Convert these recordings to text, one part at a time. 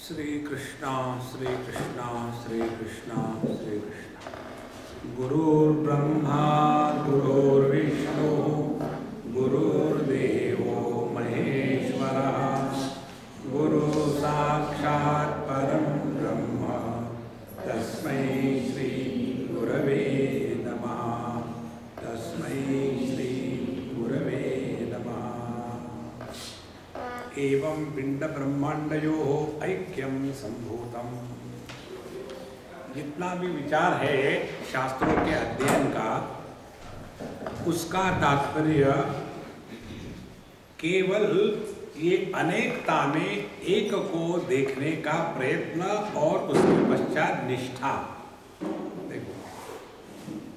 श्री कृष्णा श्री कृष्णा श्री कृष्णा श्री कृष्णा। गुरुर्ब्रह्मा गुरुर्विष्णु गुरुर्देवो महेश्वरः गुरु साक्षात् परं ब्रह्म तस्मै श्री गुरवे नमः। तस्मै श्री गुरवे नमः। एवं पिंड ब्रह्मांडयोः ऐक्यं संभूतम्। जितना भी विचार है शास्त्रों के अध्ययन का, उसका तात्पर्य केवल ये अनेकता में एक को देखने का प्रयत्न और उसके पश्चात निष्ठा। देखो,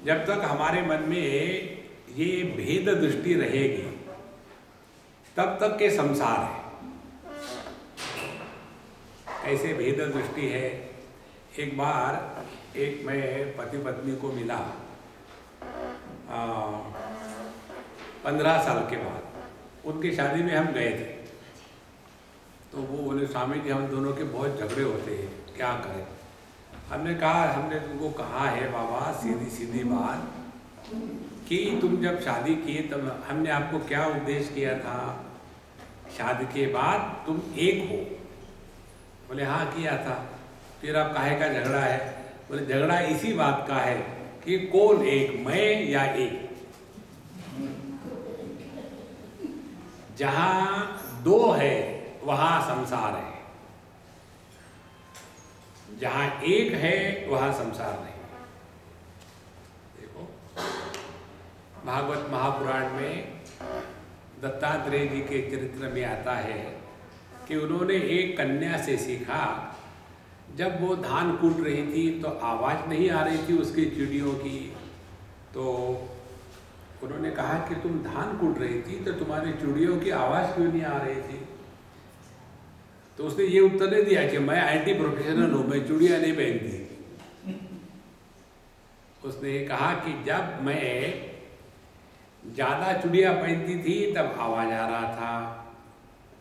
जब तक हमारे मन में ये भेद दृष्टि रहेगी तब तक के संसार है। ऐसे भेद दृष्टि है। एक बार मैं पति पत्नी को मिला 15 साल के बाद। उनकी शादी में हम गए थे, तो वो बोले स्वामी जी हम दोनों के बहुत झगड़े होते हैं, क्या करें। हमने कहा, हमने तुमको कहा है बाबा सीधी सीधी बात कि तुम जब शादी किए तब हमने आपको क्या उपदेश किया था, शादी के बाद तुम एक हो। बोले हाँ किया था। फिर अब काहे का झगड़ा है। बोले झगड़ा इसी बात का है कि कौन एक, मैं या एक। जहां दो है वहां संसार है, जहां एक है वहां संसार नहीं। देखो, भागवत महापुराण में दत्तात्रेय जी के चरित्र में आता है कि उन्होंने एक कन्या से सीखा, जब वो धान कूट रही थी तो आवाज़ नहीं आ रही थी उसकी चिड़ियों की। तो उन्होंने कहा कि तुम धान कूट रही थी तो तुम्हारी चिड़ियों की आवाज़ क्यों नहीं आ रही थी। तो उसने ये उत्तर नहीं दिया कि मैं IT प्रोफेशनल हूँ, मैं चूड़ियाँ नहीं पहनती। उसने कहा कि जब मैं ज़्यादा चूड़ियाँ पहनती थी तब आवाज़ आ रहा था,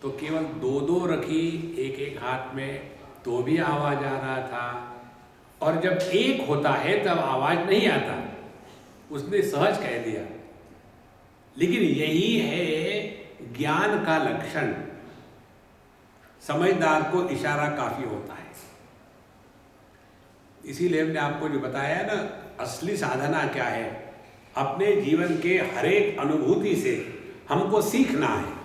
तो केवल दो दो रखी एक एक हाथ में तो भी आवाज़ आ रहा था, और जब एक होता है तब आवाज़ नहीं आता। उसने सहज कह दिया। लेकिन यही है ज्ञान का लक्षण। समझदार को इशारा काफ़ी होता है। इसीलिए हमने आपको जो बताया है ना, असली साधना क्या है, अपने जीवन के हर एक अनुभूति से हमको सीखना है।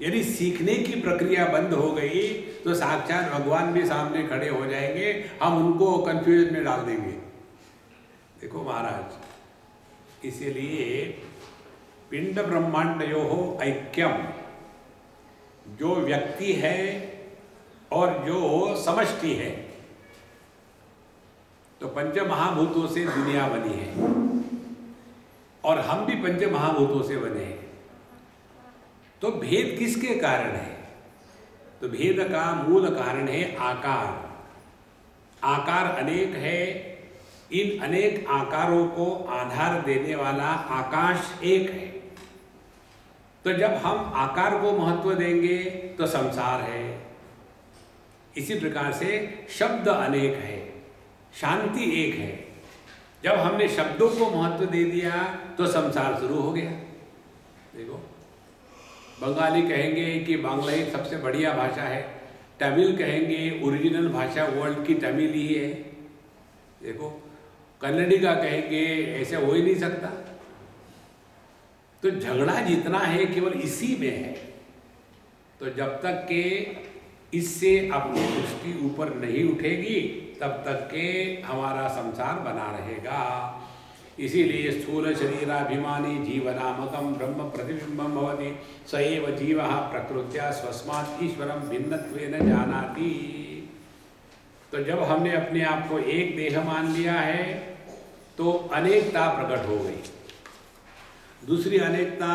यदि सीखने की प्रक्रिया बंद हो गई तो साक्षात भगवान भी सामने खड़े हो जाएंगे, हम उनको कंफ्यूजन में डाल देंगे। देखो महाराज, इसीलिए पिंड ब्रह्मांडयोः ऐक्यम, जो व्यक्ति है और जो समष्टि है, तो पंच महाभूतों से दुनिया बनी है और हम भी पंच महाभूतों से बने हैं। तो भेद किसके कारण है? तो भेद का मूल कारण है आकार। आकार अनेक है, इन अनेक आकारों को आधार देने वाला आकाश एक है। तो जब हम आकार को महत्व देंगे तो संसार है। इसी प्रकार से शब्द अनेक है, शांति एक है। जब हमने शब्दों को महत्व दे दिया तो संसार शुरू हो गया। देखो, बंगाली कहेंगे कि बांग्ला ही सबसे बढ़िया भाषा है, तमिल कहेंगे ओरिजिनल भाषा वर्ल्ड की तमिल ही है। देखो, कन्नड़ी का कहेंगे, ऐसे हो ही नहीं सकता। तो झगड़ा जितना है केवल इसी में है। तो जब तक के इससे अपनी दृष्टि ऊपर नहीं उठेगी तब तक के हमारा संसार बना रहेगा। इसीलिए स्थूल शरीराभिमानी जीवनामकं ब्रह्म प्रतिबिंबं भवति स एव जीवः प्रकृत्या स्वस्मात् ईश्वरं भिन्नत्वेन जानाति। तो जब हमने अपने आप को एक देह मान लिया है तो अनेकता प्रकट हो गई। दूसरी अनेकता,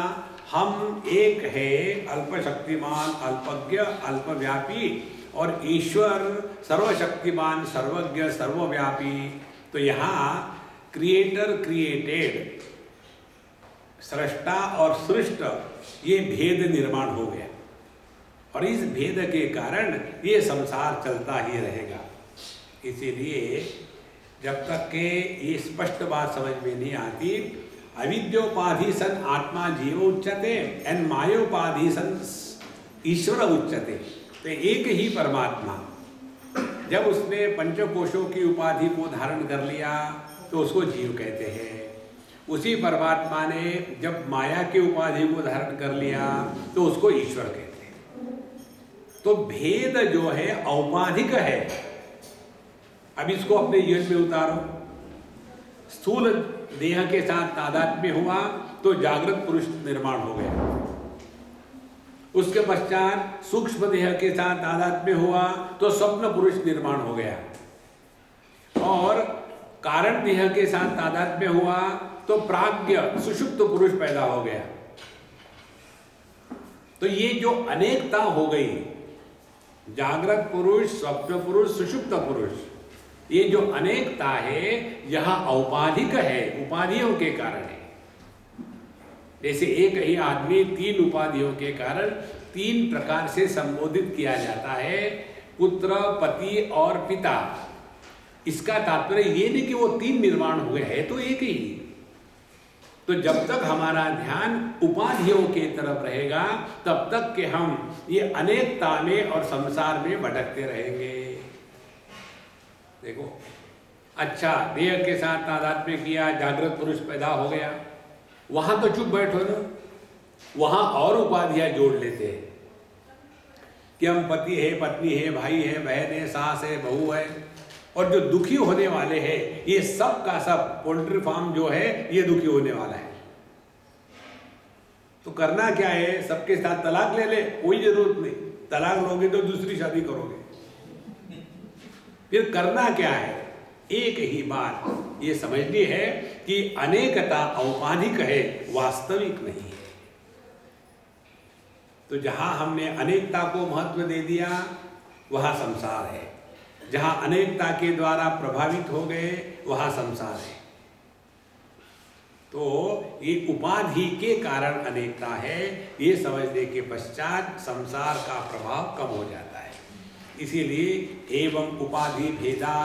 हम एक है, अल्पशक्तिमान अल्पज्ञ अल्पव्यापी, और ईश्वर सर्वशक्तिमान सर्वज्ञ सर्वव्यापी। तो यहाँ क्रिएटर क्रिएटेड, सृष्टा और सृष्ट, ये भेद निर्माण हो गया। और इस भेद के कारण ये संसार चलता ही रहेगा। इसीलिए जब तक के ये स्पष्ट बात समझ में नहीं आती, अविद्योपाधि सन आत्मा जीव उच्चते एंड मायोपाधि सन ईश्वर उच्चते। तो एक ही परमात्मा जब उसने पंचकोशों की उपाधि को धारण कर लिया तो उसको जीव कहते हैं। उसी परमात्मा ने जब माया की उपाधि को धारण कर लिया तो उसको ईश्वर कहते हैं। तो भेद जो है औपाधिक है। अब इसको अपने जीवन में उतारो। स्थूल देह के साथ तादात्म्य हुआ तो जागृत पुरुष निर्माण हो गया। उसके पश्चात सूक्ष्म देह के साथ तादात्म्य हुआ तो स्वप्न पुरुष निर्माण हो गया। और कारण देह के साथ तादात्म्य हुआ तो प्राज्ञ सुषुप्त पुरुष पैदा हो गया। तो ये जो अनेकता हो गई, जागृत पुरुष, स्वप्न पुरुष, सुषुप्त पुरुष, ये जो अनेकता है यह औपाधिक है, उपाधियों के कारण है। जैसे एक ही आदमी तीन उपाधियों के कारण तीन प्रकार से संबोधित किया जाता है, पुत्र, पति और पिता। इसका तात्पर्य ये नहीं कि वो तीन निर्माण हुए हैं, तो एक ही। तो जब तक हमारा ध्यान उपाधियों के तरफ रहेगा तब तक कि हम ये अनेकता में और संसार में भटकते रहेंगे। देखो, अच्छा देह के साथ तादात्म्य किया, जागृत पुरुष पैदा हो गया, वहां तो चुप बैठो ना, वहां और उपाधियां जोड़ लेते हैं कि हम पति है, पत्नी है, भाई है, बहन है, सास है, बहू है। और जो दुखी होने वाले हैं ये सब का सब, पोल्ट्री फार्म जो है ये दुखी होने वाला है। तो करना क्या है, सबके साथ तलाक ले ले, कोई जरूरत नहीं। तलाक लोगे तो दूसरी शादी करोगे। फिर करना क्या है, एक ही बात ये समझनी है कि अनेकता औपाधिक है, वास्तविक नहीं है। तो जहां हमने अनेकता को महत्व दे दिया वहां संसार है, जहां अनेकता के द्वारा प्रभावित हो गए वहां संसार है। तो ये उपाधि के कारण अनेकता है, ये समझने के पश्चात संसार का प्रभाव कम हो जाता है। इसीलिए एवं उपाधि भेदा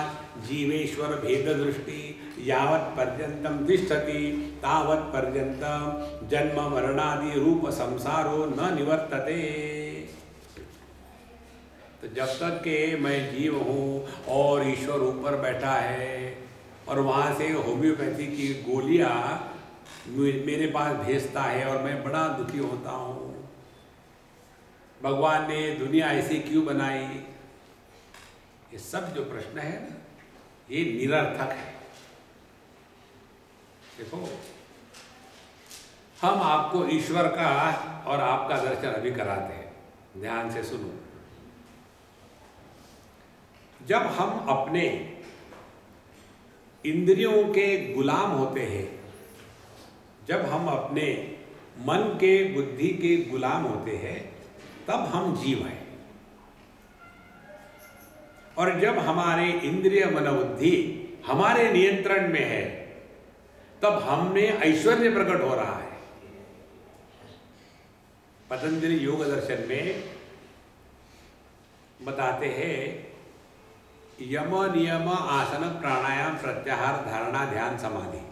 जीवेश्वर भेद दृष्टि यावत् पर्यंतम तिष्ठति तावत् पर्यंतम जन्म मरणादि रूप संसारो न निवर्तते। तो जब तक के मैं जीव हूँ और ईश्वर ऊपर बैठा है और वहाँ से होम्योपैथी की गोलियाँ मेरे पास भेजता है और मैं बड़ा दुखी होता हूँ, भगवान ने दुनिया ऐसी क्यों बनाई, ये सब जो प्रश्न है ना ये निरर्थक है। देखो, हम आपको ईश्वर का और आपका दर्शन अभी कराते हैं, ध्यान से सुनो। जब हम अपने इंद्रियों के गुलाम होते हैं, जब हम अपने मन के, बुद्धि के गुलाम होते हैं, तब हम जीव हैं। और जब हमारे इंद्रिय मन बुद्धि हमारे नियंत्रण में है तब हमने ऐश्वर्य प्रकट हो रहा है। पतंजलि योग दर्शन में बताते हैं, यम नियम आसन प्राणायाम प्रत्याहार धारणा ध्यान समाधि।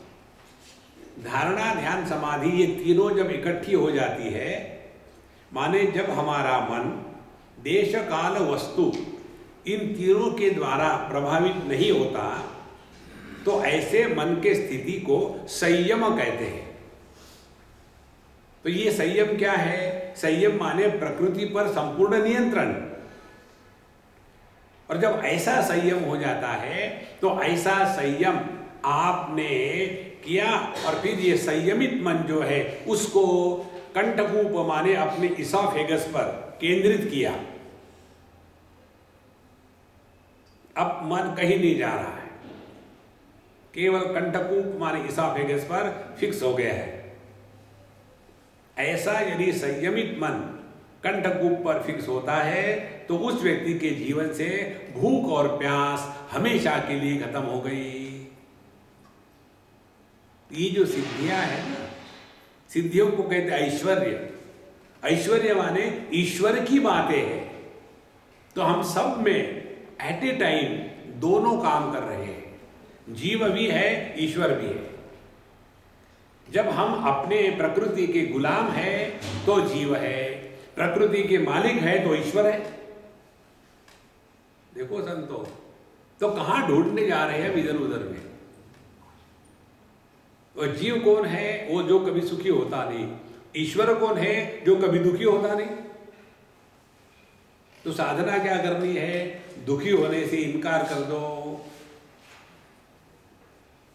धारणा ध्यान समाधि ये तीनों जब इकट्ठी हो जाती है, माने जब हमारा मन देश काल वस्तु इन तीनों के द्वारा प्रभावित नहीं होता तो ऐसे मन के स्थिति को संयम कहते हैं। तो ये संयम क्या है, संयम माने प्रकृति पर संपूर्ण नियंत्रण। और जब ऐसा संयम हो जाता है तो ऐसा संयम आपने किया और फिर ये संयमित मन जो है उसको कंठकूप माने अपने इसोफेगस पर केंद्रित किया। अब मन कहीं नहीं जा रहा है, केवल कंठकूप माने इसोफेगस पर फिक्स हो गया है। ऐसा यदि संयमित मन कंठकूप पर फिक्स होता है तो उस व्यक्ति के जीवन से भूख और प्यास हमेशा के लिए खत्म हो गई। ये जो सिद्धियां है ना, सिद्धियों को कहते हैं ऐश्वर्य। ऐश्वर्य माने ईश्वर की बातें हैं। तो हम सब में एट ए टाइम दोनों काम कर रहे हैं, जीव भी है, ईश्वर भी है। जब हम अपने प्रकृति के गुलाम हैं तो जीव है, प्रकृति के मालिक है तो ईश्वर है। देखो संतो, तो कहां ढूंढने जा रहे हैं इधर उधर में। और जीव कौन है? वो जो कभी सुखी होता नहीं। ईश्वर कौन है? जो कभी दुखी होता नहीं। तो साधना क्या करनी है? दुखी होने से इनकार कर दो,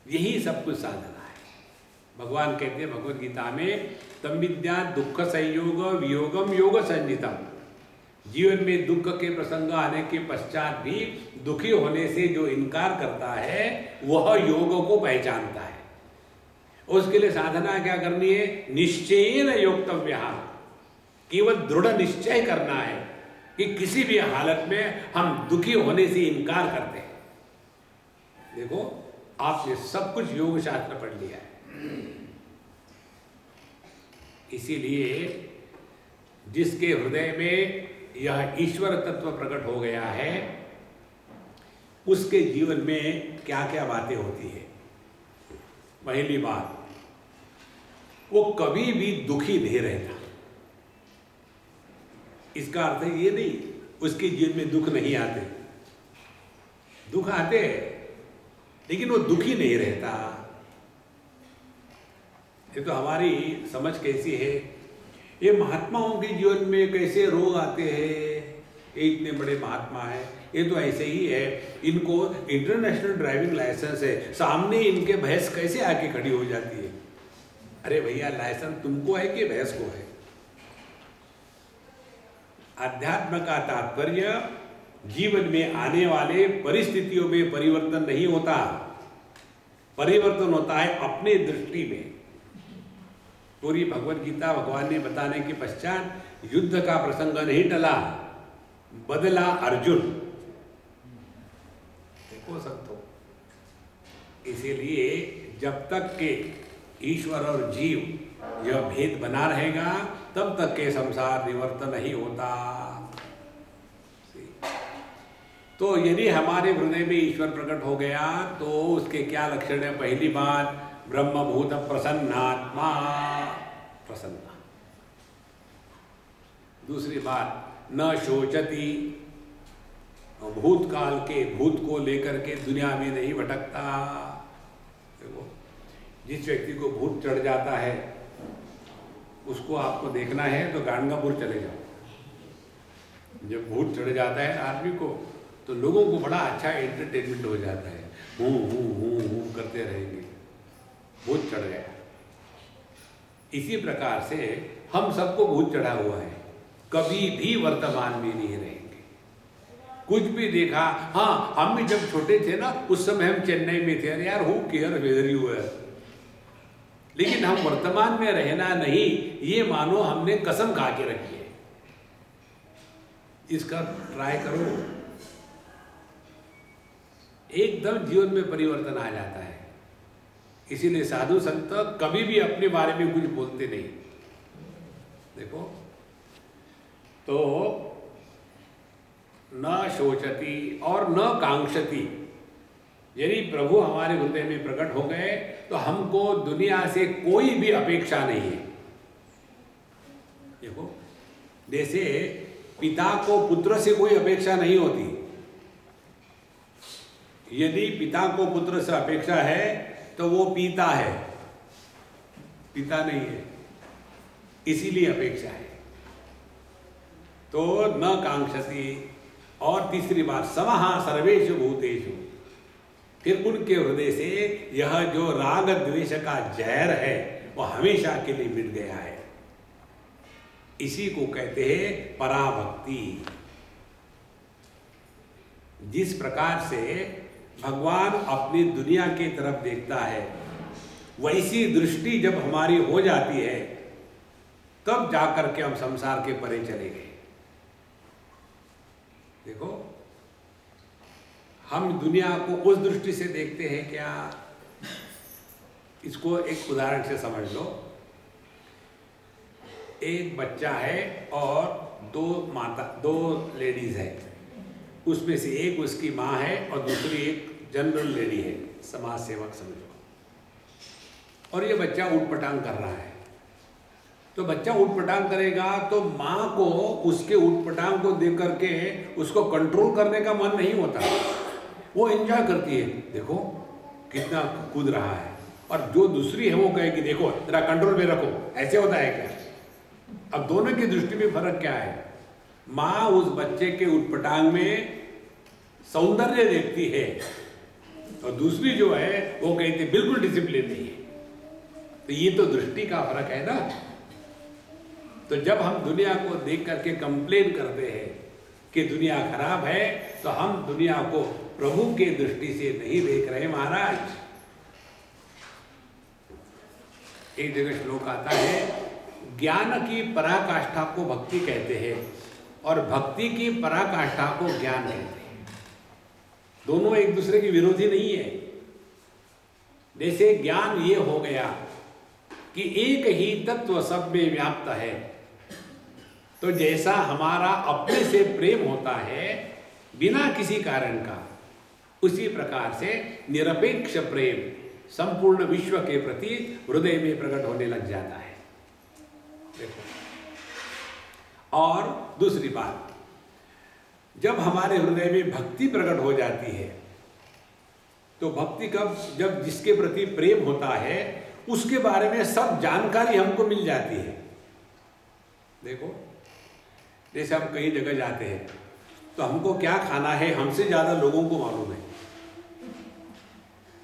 यही सब कुछ साधना है। भगवान कहते हैं भगवत गीता में, तम विद्या दुख संयोग वियोगम योग संजितम। जीवन में दुख के प्रसंग आने के पश्चात भी दुखी होने से जो इनकार करता है वह योग को पहचानता है। उसके लिए साधना क्या करनी है? निश्चयेन योक्तव्य, केवल दृढ़ निश्चय करना है कि किसी भी हालत में हम दुखी होने से इनकार करते हैं। देखो, आपने सब कुछ योग शास्त्र पढ़ लिया है, इसीलिए जिसके हृदय में यह ईश्वर तत्व प्रकट हो गया है, उसके जीवन में क्या क्या बातें होती है। पहली बात, वो कभी भी दुखी नहीं रहता। इसका अर्थ ये नहीं उसके जीवन में दुख नहीं आते, दुख आते हैं, लेकिन वो दुखी नहीं रहता। ये तो हमारी समझ कैसी है, ये महात्माओं के जीवन में कैसे रोग आते हैं। ये इतने बड़े महात्मा हैं, ये तो ऐसे ही है, इनको इंटरनेशनल ड्राइविंग लाइसेंस है, सामने इनके भैंस कैसे आके खड़ी हो जाती है। अरे भैया, लाइसेंस तुमको है कि भैंस को है? अध्यात्म का तात्पर्य जीवन में आने वाले परिस्थितियों में परिवर्तन नहीं होता, परिवर्तन होता है अपने दृष्टि में। पूरी भगवत गीता भगवान ने बताने के पश्चात युद्ध का प्रसंग नहीं टला, बदला अर्जुन। देखो संतो, इसीलिए जब तक के ईश्वर और जीव यह भेद बना रहेगा, तब तक के संसार निवर्तन नहीं होता। तो यदि हमारे हृदय में ईश्वर प्रकट हो गया तो उसके क्या लक्षण है? पहली बात, ब्रह्मभूत प्रसन्नात्मा, प्रसन्न। दूसरी बात, न शोचती, भूतकाल के भूत को लेकर के दुनिया में नहीं भटकता। देखो, जिस व्यक्ति को भूत चढ़ जाता है उसको आपको देखना है तो गाणगापुर चले जाओ। जब भूत चढ़ जाता है आदमी को तो लोगों को बड़ा अच्छा एंटरटेनमेंट हो जाता है, हूँ करते रहेंगे, भूत चढ़ गया। इसी प्रकार से हम सबको भूत चढ़ा हुआ है, कभी भी वर्तमान में नहीं रहेंगे। कुछ भी देखा, हाँ हम भी जब छोटे थे ना, उस समय हम चेन्नई में थे, अरे यार हु केयर वेदर यू है, लेकिन हम वर्तमान में रहना नहीं, ये मानो हमने कसम खा के रखी है। इसका ट्राई करो, एकदम जीवन में परिवर्तन आ जाता है। इसीलिए साधु संत कभी भी अपने बारे में कुछ बोलते नहीं। देखो, तो न शोचती और न कांक्षती। यदि प्रभु हमारे हृदय में प्रकट हो गए तो हमको दुनिया से कोई भी अपेक्षा नहीं है। देखो, जैसे पिता को पुत्र से कोई अपेक्षा नहीं होती, यदि पिता को पुत्र से अपेक्षा है तो वो पिता है, पिता नहीं है, इसीलिए अपेक्षा है। तो न कांक्षती। और तीसरी बात, समहा सर्वेषु भूतेषु। फिर उनके हृदय से यह जो राग द्वेष का जहर है वह हमेशा के लिए मिट गया है। इसी को कहते हैं पराभक्ति। जिस प्रकार से भगवान अपनी दुनिया की तरफ देखता है, वैसी दृष्टि जब हमारी हो जाती है तब जाकर के हम संसार के परे चले गए। देखो, हम दुनिया को उस दृष्टि से देखते हैं क्या? इसको एक उदाहरण से समझ लो। एक बच्चा है और दो लेडीज है, उसमें से एक उसकी माँ है और दूसरी एक जनरल लेडी है, समाज सेवक समझो। और ये बच्चा ऊटपटांग कर रहा है। तो बच्चा ऊटपटांग करेगा तो माँ को उसके ऊटपटांग को देख करके उसको कंट्रोल करने का मन नहीं होता, वो एंजॉय करती है, देखो कितना कूद रहा है। और जो दूसरी है वो कहेगी देखो तेरा कंट्रोल में रखो, ऐसे होता है क्या? अब दोनों की दृष्टि में फर्क क्या है? माँ उस बच्चे के ऊटपटांग में सौंदर्य देखती है और दूसरी जो है वो कहती बिल्कुल डिसिप्लिन नहीं है। तो ये तो दृष्टि का फर्क है ना। तो जब हम दुनिया को देख करके कंप्लेन करते हैं कि दुनिया खराब है, तो हम दुनिया को प्रभु के दृष्टि से नहीं देख रहे महाराज। एक जगह श्लोक आता है, ज्ञान की पराकाष्ठा को भक्ति कहते हैं और भक्ति की पराकाष्ठा को ज्ञान कहते हैं। दोनों एक दूसरे के विरोधी नहीं है। जैसे ज्ञान ये हो गया कि एक ही तत्व सब में व्याप्त है, तो जैसा हमारा अपने से प्रेम होता है बिना किसी कारण का, उसी प्रकार से निरपेक्ष प्रेम संपूर्ण विश्व के प्रति हृदय में प्रकट होने लग जाता है। देखो, और दूसरी बात, जब हमारे हृदय में भक्ति प्रकट हो जाती है, तो भक्ति कब, जब जिसके प्रति प्रेम होता है उसके बारे में सब जानकारी हमको मिल जाती है। देखो, जैसे हम कहीं जगह जाते हैं तो हमको क्या खाना है हमसे ज्यादा लोगों को मालूम है।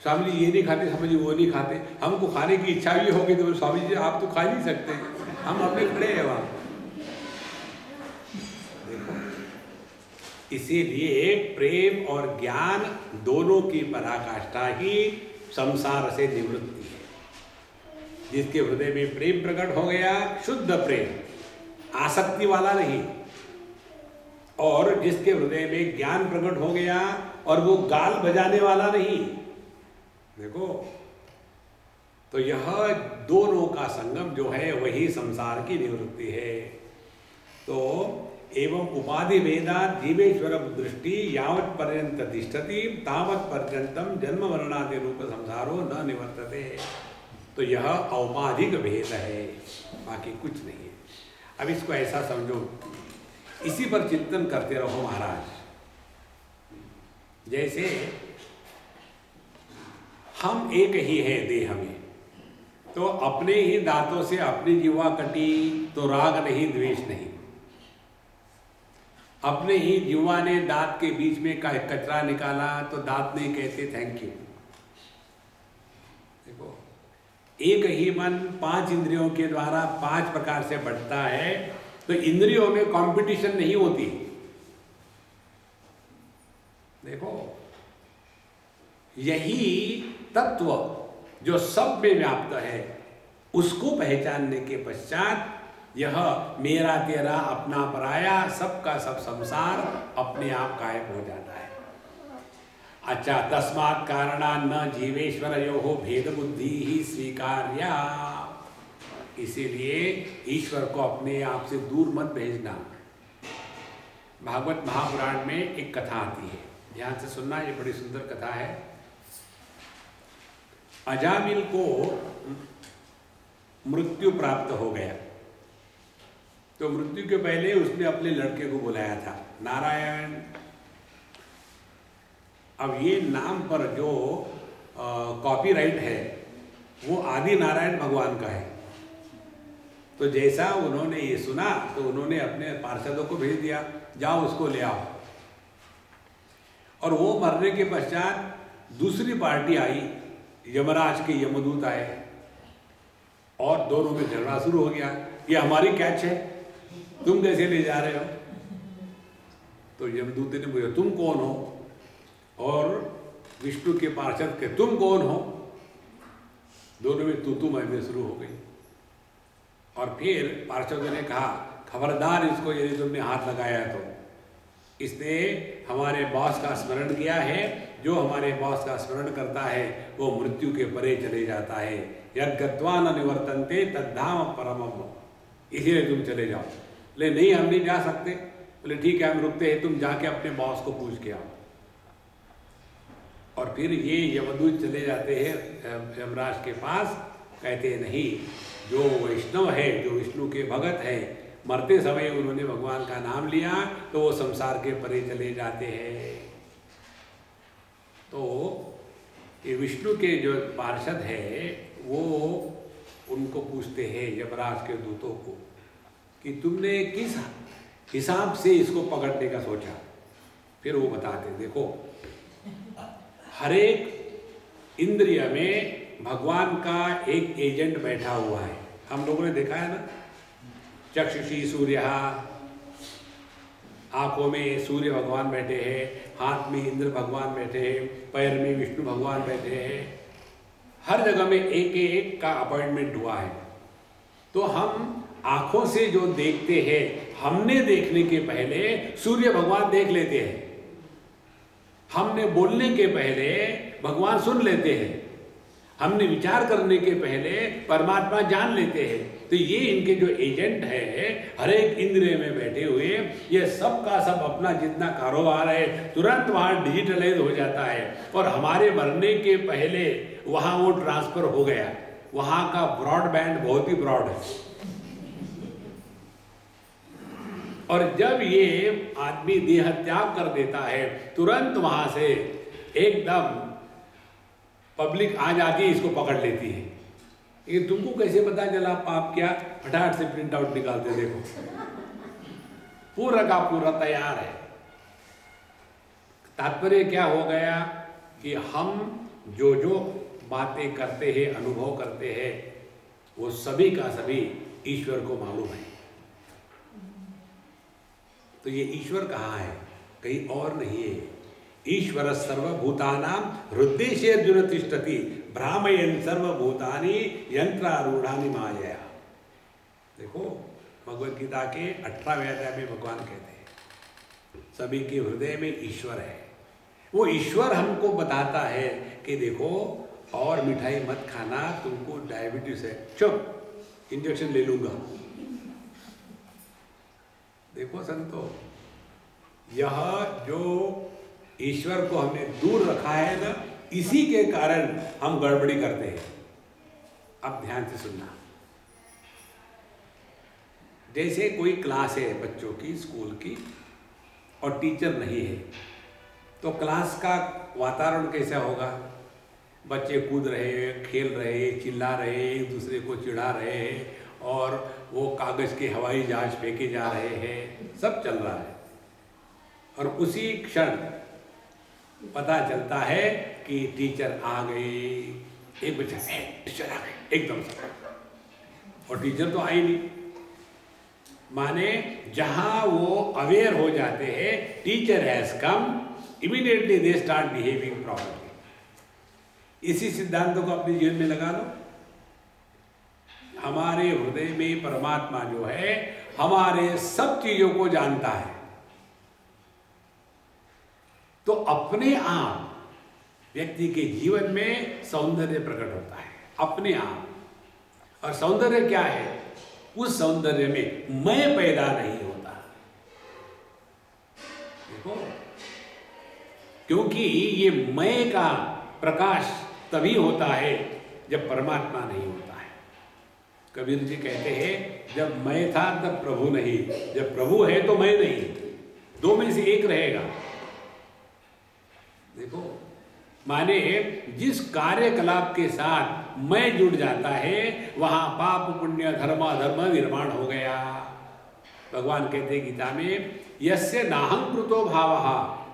स्वामी जी ये नहीं खाते, स्वामी जी वो नहीं खाते। हमको खाने की इच्छा भी होगी तो स्वामी जी आप तो खा नहीं सकते, हम अपने खड़े हैं वहां। देखो, इसीलिए प्रेम और ज्ञान दोनों की पराकाष्ठा ही संसार से निवृत्ति है। जिसके हृदय में प्रेम प्रकट हो गया, शुद्ध प्रेम, आसक्ति वाला नहीं, और जिसके हृदय में ज्ञान प्रकट हो गया और वो गाल बजाने वाला नहीं। देखो, तो यह दोनों का संगम जो है वही संसार की निवृत्ति है। तो एवं उपाधि वेदा जीवेश्वर दृष्टि यावत् पर्यंत तिष्ठति तावत् पर्यंतम जन्म मरणादि रूप संसारो न निवर्तते। तो यह औपाधिक भेद है, बाकी कुछ नहीं है। अब इसको ऐसा समझो, इसी पर चिंतन करते रहो महाराज। जैसे हम एक ही है देह में, तो अपने ही दांतों से अपनी जीवा कटी तो राग नहीं द्वेष नहीं, अपने ही जीवा ने दांत के बीच में कचरा निकाला तो दांत नहीं कहते थैंक यू। देखो, एक ही मन 5 इंद्रियों के द्वारा 5 प्रकार से बढ़ता है, तो इंद्रियों में कंपटीशन नहीं होती। देखो, यही तत्व जो सब में व्याप्त है, उसको पहचानने के पश्चात यह मेरा तेरा अपना पराया सबका सब संसार अपने आप गायब हो जाता है। अच्छा, तस्मात् कारणा न जीवेश्वरयोः भेद बुद्धि ही स्वीकार्या। इसीलिए ईश्वर को अपने आप से दूर मत भेजना। भागवत महापुराण में एक कथा आती है, ध्यान से सुनना, ये बड़ी सुंदर कथा है। अजामिल को मृत्यु प्राप्त हो गया, तो मृत्यु के पहले उसने अपने लड़के को बुलाया था, नारायण। अब ये नाम पर जो कॉपीराइट है वो आदि नारायण भगवान का है। तो जैसा उन्होंने ये सुना तो उन्होंने अपने पार्षदों को भेज दिया, जाओ उसको ले आओ। और वो मरने के पश्चात दूसरी पार्टी आई, यमराज के यमदूत आए और दोनों में झगड़ा शुरू हो गया। ये हमारी कैच है, तुम कैसे ले जा रहे हो? तो यमदूत ने बोला तुम कौन हो, और विष्णु के पार्षद के तुम कौन हो। दोनों में तू मैं शुरू हो गई। और फिर पार्षदों ने कहा खबरदार इसको, यदि तुमने हाथ लगाया तो इसने हमारे बॉस का स्मरण किया है, जो हमारे बॉस का स्मरण करता है वो मृत्यु के परे चले जाता है। यद् गत्वा न निवर्तन्ते तद्धाम परमम्। इसीलिए तुम चले जाओ। बोले नहीं हम नहीं जा सकते। बोले ठीक है हम रुकते हैं, तुम जाके अपने बॉस को पूछ के आओ। और फिर ये यमदूत चले जाते हैं यमराज के पास, कहते हैं नहीं, जो वैष्णव है, जो विष्णु के भगत है, मरते समय उन्होंने भगवान का नाम लिया तो वो संसार के परे चले जाते हैं। तो ये विष्णु के जो पार्षद है वो उनको पूछते हैं यमराज के दूतों को कि तुमने किस हिसाब से इसको पकड़ने का सोचा। फिर वो बताते देखो हर एक इंद्रिय में भगवान का एक एजेंट बैठा हुआ है। हम लोगों ने देखा है ना, चक्षुषी सूर्य, आंखों में सूर्य भगवान बैठे हैं, हाथ में इंद्र भगवान बैठे हैं, पैर में विष्णु भगवान बैठे हैं। हर जगह में एक एक का अपॉइंटमेंट हुआ है। तो हम आंखों से जो देखते हैं, हमने देखने के पहले सूर्य भगवान देख लेते हैं, हमने बोलने के पहले भगवान सुन लेते हैं, हमने विचार करने के पहले परमात्मा जान लेते हैं। तो ये इनके जो एजेंट है हर एक इंद्रिय में बैठे हुए, ये सब का सब अपना जितना कारोबार है तुरंत वहाँ डिजिटलाइज हो जाता है और हमारे मरने के पहले वहाँ वो ट्रांसफर हो गया। वहाँ का ब्रॉडबैंड बहुत ही ब्रॉड है। और जब ये आदमी देह त्याग कर देता है तुरंत वहाँ से एकदम पब्लिक आ जाती है, इसको पकड़ लेती है। ये तुमको कैसे पता चला पाप क्या? फटाफट से प्रिंट आउट निकालते देखो, पूरा का पूरा तैयार है। तात्पर्य क्या हो गया कि हम जो जो बातें करते हैं, अनुभव करते हैं, वो सभी का सभी ईश्वर को मालूम है। तो ये ईश्वर कहाँ है? कहीं और नहीं है। ईश्वर सर्वभूतानां हृदय अर्जुन तिष्ठति भ्रामयन् सर्वभूतानि यंत्रारूढ़ानि मायया। देखो भगवद गीता के 18वें अध्याय में भगवान कहते हैं सभी के हृदय में ईश्वर है। वो ईश्वर हमको बताता है कि देखो और मिठाई मत खाना, तुमको डायबिटीज है, चुप इंजेक्शन ले लूंगा। देखो संतो, यह जो ईश्वर को हमने दूर रखा है ना, इसी के कारण हम गड़बड़ी करते हैं। अब ध्यान से सुनना। जैसे कोई क्लास है बच्चों की, स्कूल की, और टीचर नहीं है, तो क्लास का वातावरण कैसा होगा? बच्चे कूद रहे हैं, खेल रहे हैं, चिल्ला रहे हैं, एक दूसरे को चिढ़ा रहे हैं, और वो कागज के हवाई जहाज फेंके जा रहे हैं, सब चल रहा है। और उसी क्षण पता चलता है कि टीचर आ गए। एक बच्चा टीचर आ गए एकदम से, और टीचर तो आई नहीं। माने जहां वो अवेयर हो जाते हैं teacher has come, immediately they start behaving properly. इसी सिद्धांत को अपने जीवन में लगा लो। हमारे हृदय में परमात्मा जो है हमारे सब चीजों को जानता है, तो अपने आप व्यक्ति के जीवन में सौंदर्य प्रकट होता है अपने आप। और सौंदर्य क्या है? उस सौंदर्य में मैं पैदा नहीं होता। देखो, क्योंकि ये मैं का प्रकाश तभी होता है जब परमात्मा नहीं होता है। कबीर जी कहते हैं जब मैं था तब प्रभु नहीं, जब प्रभु है तो मैं नहीं, दो में से एक रहेगा। देखो, माने जिस कार्यकलाप के साथ मैं जुड़ जाता है वहां पाप पुण्य धर्म अधर्म निर्माण हो गया। भगवान कहते हैं गीता में, यस्य नाहंकृतो भावः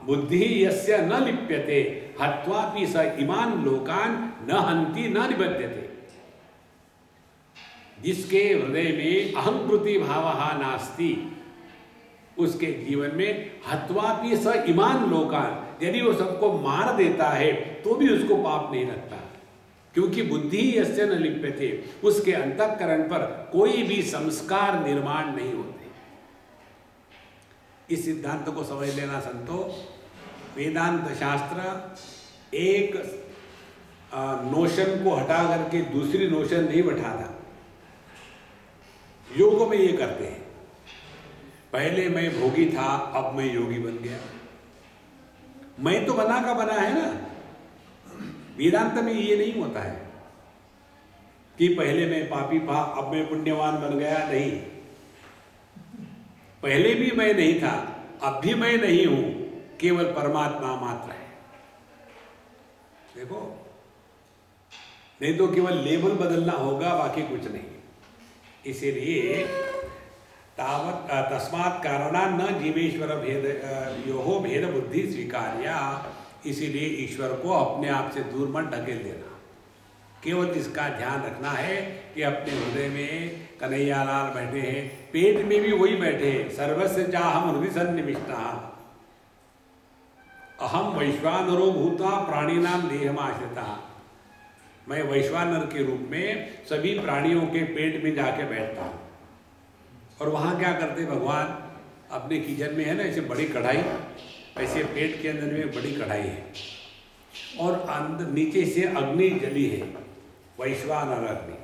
बुद्धि यस्य न लिप्यते हत्वापि स इमान लोकान न हन्ति न निबध्यते। जिसके हृदय में अहंकृति भावः नास्ति, उसके जीवन में हत्वापि स इमान लोकान, यदि वो सबको मार देता है तो भी उसको पाप नहीं लगता, क्योंकि बुद्धि यस्य न लिप्यते, उसके अंतःकरण पर कोई भी संस्कार निर्माण नहीं होते। इस सिद्धांत को समझ लेना संतो। वेदांत शास्त्र एक नोशन को हटा करके दूसरी नोशन नहीं बैठाता। योग में ये करते हैं, पहले मैं भोगी था अब मैं योगी बन गया। मैं तो बना का बना है ना। वेदांत में ये नहीं होता है कि पहले मैं पापी था अब मैं पुण्यवान बन गया। नहीं, पहले भी मैं नहीं था अब भी मैं नहीं हूं, केवल परमात्मा मात्र है। देखो, नहीं तो केवल लेबल बदलना होगा, बाकी कुछ नहीं। इसीलिए तावत तस्मात् कारणात् न जीवेश्वर भेद योहो भेद बुद्धि स्वीकार्या। इसीलिए ईश्वर को अपने आप से दूर मत ढकेल देना। केवल इसका ध्यान रखना है कि अपने हृदय में कन्हैयालाल बैठे हैं, पेट में भी वही बैठे हैं। सर्वस्य चाहम हृदय सन्निविष्टः अहम वैश्वानरो भूता प्राणिनाम देहमाश्रितः। मैं वैश्वानर के रूप में सभी प्राणियों के पेट में जाके बैठता हूँ। और वहाँ क्या करते भगवान? अपने किचन में है ना ऐसे बड़ी कढ़ाई, ऐसे पेट के अंदर में बड़ी कढ़ाई है और अंदर नीचे से अग्नि जली है, वैश्वानर अग्नि।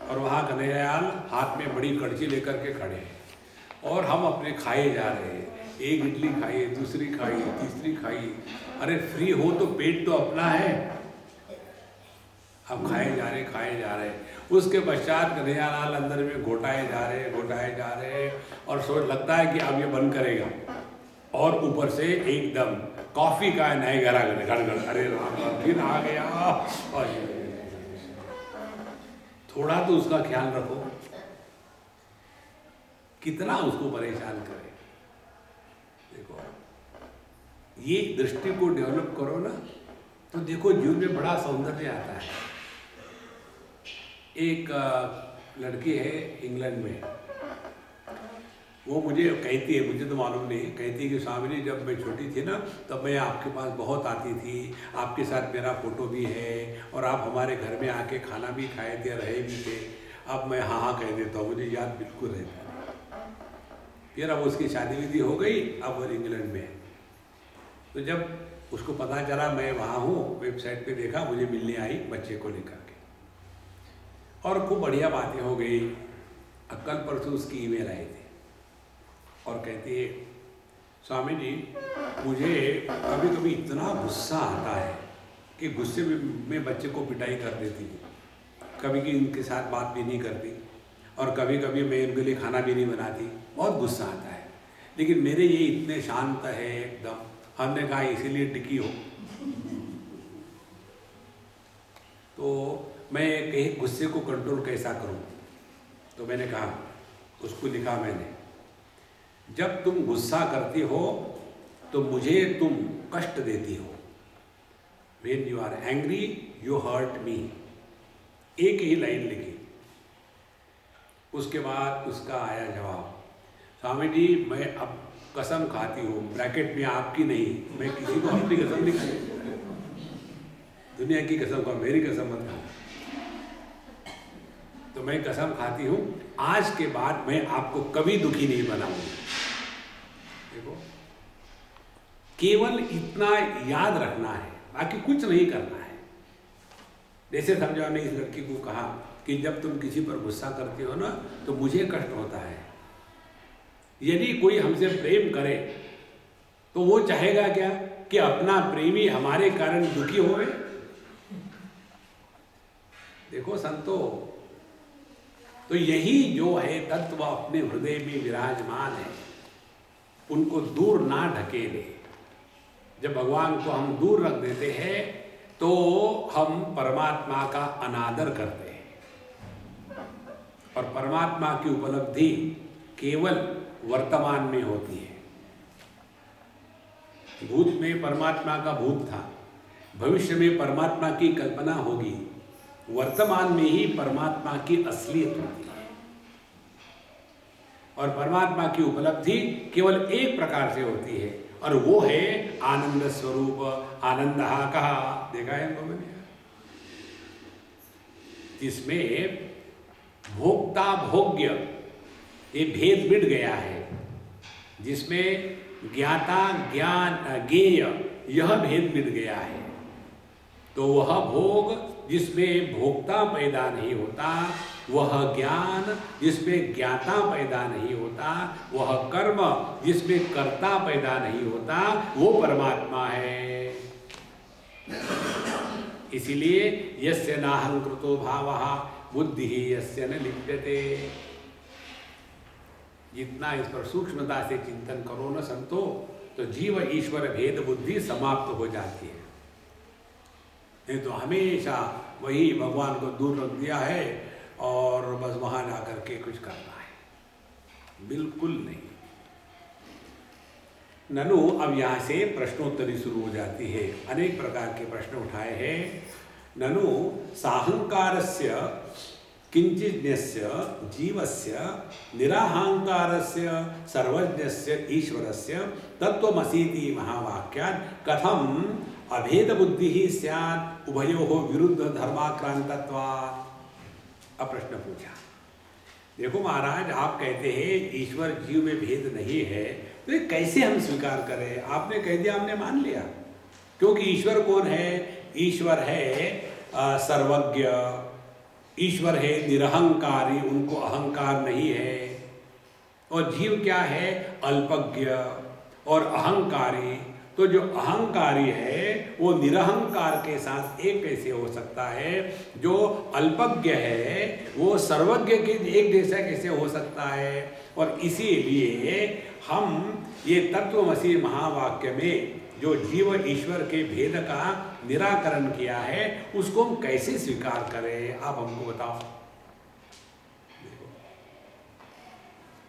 और वहाँ कन्हैयालाल हाथ में बड़ी कड़छी लेकर के खड़े हैं और हम अपने खाए जा रहे हैं। एक इडली खाई, दूसरी खाई, तीसरी खाई। अरे फ्री हो तो पेट तो अपना है। हम खाए जा रहे। उसके पश्चात कन्हैयालाल अंदर में घोटाए जा रहे और सोच लगता है कि अब ये बंद करेगा और ऊपर से एकदम कॉफी का नए गड़गड़। अरे राम, फिर आ गया। और थोड़ा तो उसका ख्याल रखो, कितना उसको परेशान करे। देखो, ये दृष्टि को डेवलप करो ना तो देखो जीवन में बड़ा सौंदर्य आता है। एक लड़की है इंग्लैंड में, वो मुझे कहती है, मुझे तो मालूम नहीं, कहती है कि स्वामी जी जब मैं छोटी थी ना तब मैं आपके पास बहुत आती थी, आपके साथ मेरा फोटो भी है और आप हमारे घर में आके खाना भी खाए थे, रहे भी थे। अब मैं हाँ कह देता हूँ, मुझे याद बिल्कुल रहता है। फिर अब उसकी शादी विधि हो गई, अब वो इंग्लैंड में है। तो जब उसको पता चला मैं वहाँ हूँ, वेबसाइट पे देखा, मुझे मिलने आई बच्चे को लेकर के और खूब बढ़िया बातें हो गई। कल परसों उसकी ईमेल आई थी और कहती है, स्वामी जी मुझे कभी कभी इतना गुस्सा आता है कि गुस्से में मैं बच्चे को पिटाई कर देती हूँ, कभी कि उनके साथ बात भी नहीं करती और कभी कभी मैं उनके लिए खाना भी नहीं बनाती। बहुत गुस्सा आता है, लेकिन मेरे ये इतने शांत है एकदम। हमने कहा इसीलिए टिकी हो। तो मैं कहीं गुस्से को कंट्रोल कैसा करूं? तो मैंने कहा, उसको लिखा मैंने, जब तुम गुस्सा करती हो तो मुझे तुम कष्ट देती हो। When you are angry, you hurt me। एक ही लाइन लिखी। उसके बाद उसका आया जवाब, स्वामी जी मैं अब कसम खाती हूँ, ब्रैकेट में आपकी नहीं, मैं किसी को अपनी कसम नहीं खाती, दुनिया की कसम का, मेरी कसम मत खाओ। तो मैं कसम खाती हूँ आज के बाद मैं आपको कभी दुखी नहीं बनाऊंगी। देखो, केवल इतना याद रखना है, बाकी कुछ नहीं करना है। जैसे समझो ने इस लड़की को कहा कि जब तुम किसी पर गुस्सा करते हो ना तो मुझे कष्ट होता है। यदि कोई हमसे प्रेम करे तो वो चाहेगा क्या कि अपना प्रेमी हमारे कारण दुखी होवे? देखो संतो, तो यही जो है तत्व अपने हृदय में विराजमान है, उनको दूर ना ढकेले। जब भगवान को हम दूर रख देते हैं तो हम परमात्मा का अनादर करते हैं और परमात्मा की उपलब्धि केवल वर्तमान में होती है। भूत में परमात्मा का भूत था, भविष्य में परमात्मा की कल्पना होगी, वर्तमान में ही परमात्मा की असलियत होती है। और परमात्मा की उपलब्धि केवल एक प्रकार से होती है और वो है आनंद स्वरूप। आनंद कहा देखा है लोगों ने, जिसमें भोक्ता भोग्य ये भेद मिट गया है, जिसमें ज्ञाता ज्ञान ज्ञेय यह भेद मिट गया है। तो वह भोग जिसमें भोक्ता पैदा नहीं होता, वह ज्ञान जिसमें ज्ञाता पैदा नहीं होता, वह कर्म जिसमें कर्ता पैदा नहीं होता, वो परमात्मा है। इसीलिए यस्य नाहंकृतो भावः बुद्धि यस्य न लिप्यते। जितना इस पर सूक्ष्मता से चिंतन करो न संतो, तो जीव ईश्वर भेद बुद्धि समाप्त हो जाती है। नहीं तो हमेशा वही भगवान को दूर रख दिया है और बस वहां जा करके कुछ करना है, बिल्कुल नहीं। ननु अब यहाँ से प्रश्नोत्तरी शुरू हो जाती है। अनेक प्रकार के प्रश्न उठाए हैं। ननु साहंकारस्य किंचिज्ञस्य जीवस्य निराहंकारस्य सर्वज्ञस्य ईश्वरस्य तत्त्वमसीति महावाक्यात् कथम अभेद बुद्धि ही स्यात् उभयोः विरुद्ध धर्माक्रांतत्वात्। अब प्रश्न पूछा, देखो महाराज, आप कहते हैं ईश्वर जीव में भेद नहीं है, तो ये कैसे हम स्वीकार करें? आपने कह दिया, हमने मान लिया। क्योंकि ईश्वर कौन है? ईश्वर है सर्वज्ञ, ईश्वर है निरहंकारी, उनको अहंकार नहीं है। और जीव क्या है? अल्पज्ञ और अहंकारी। तो जो अहंकारी है वो निरहंकार के साथ एक कैसे हो सकता है? जो अल्पज्ञ है वो सर्वज्ञ के एक जैसा कैसे हो सकता है? और इसीलिए हम ये तत्वमसि महावाक्य में जो जीव ईश्वर के भेद का निराकरण किया है, उसको हम कैसे स्वीकार करें? आप हमको बताओ।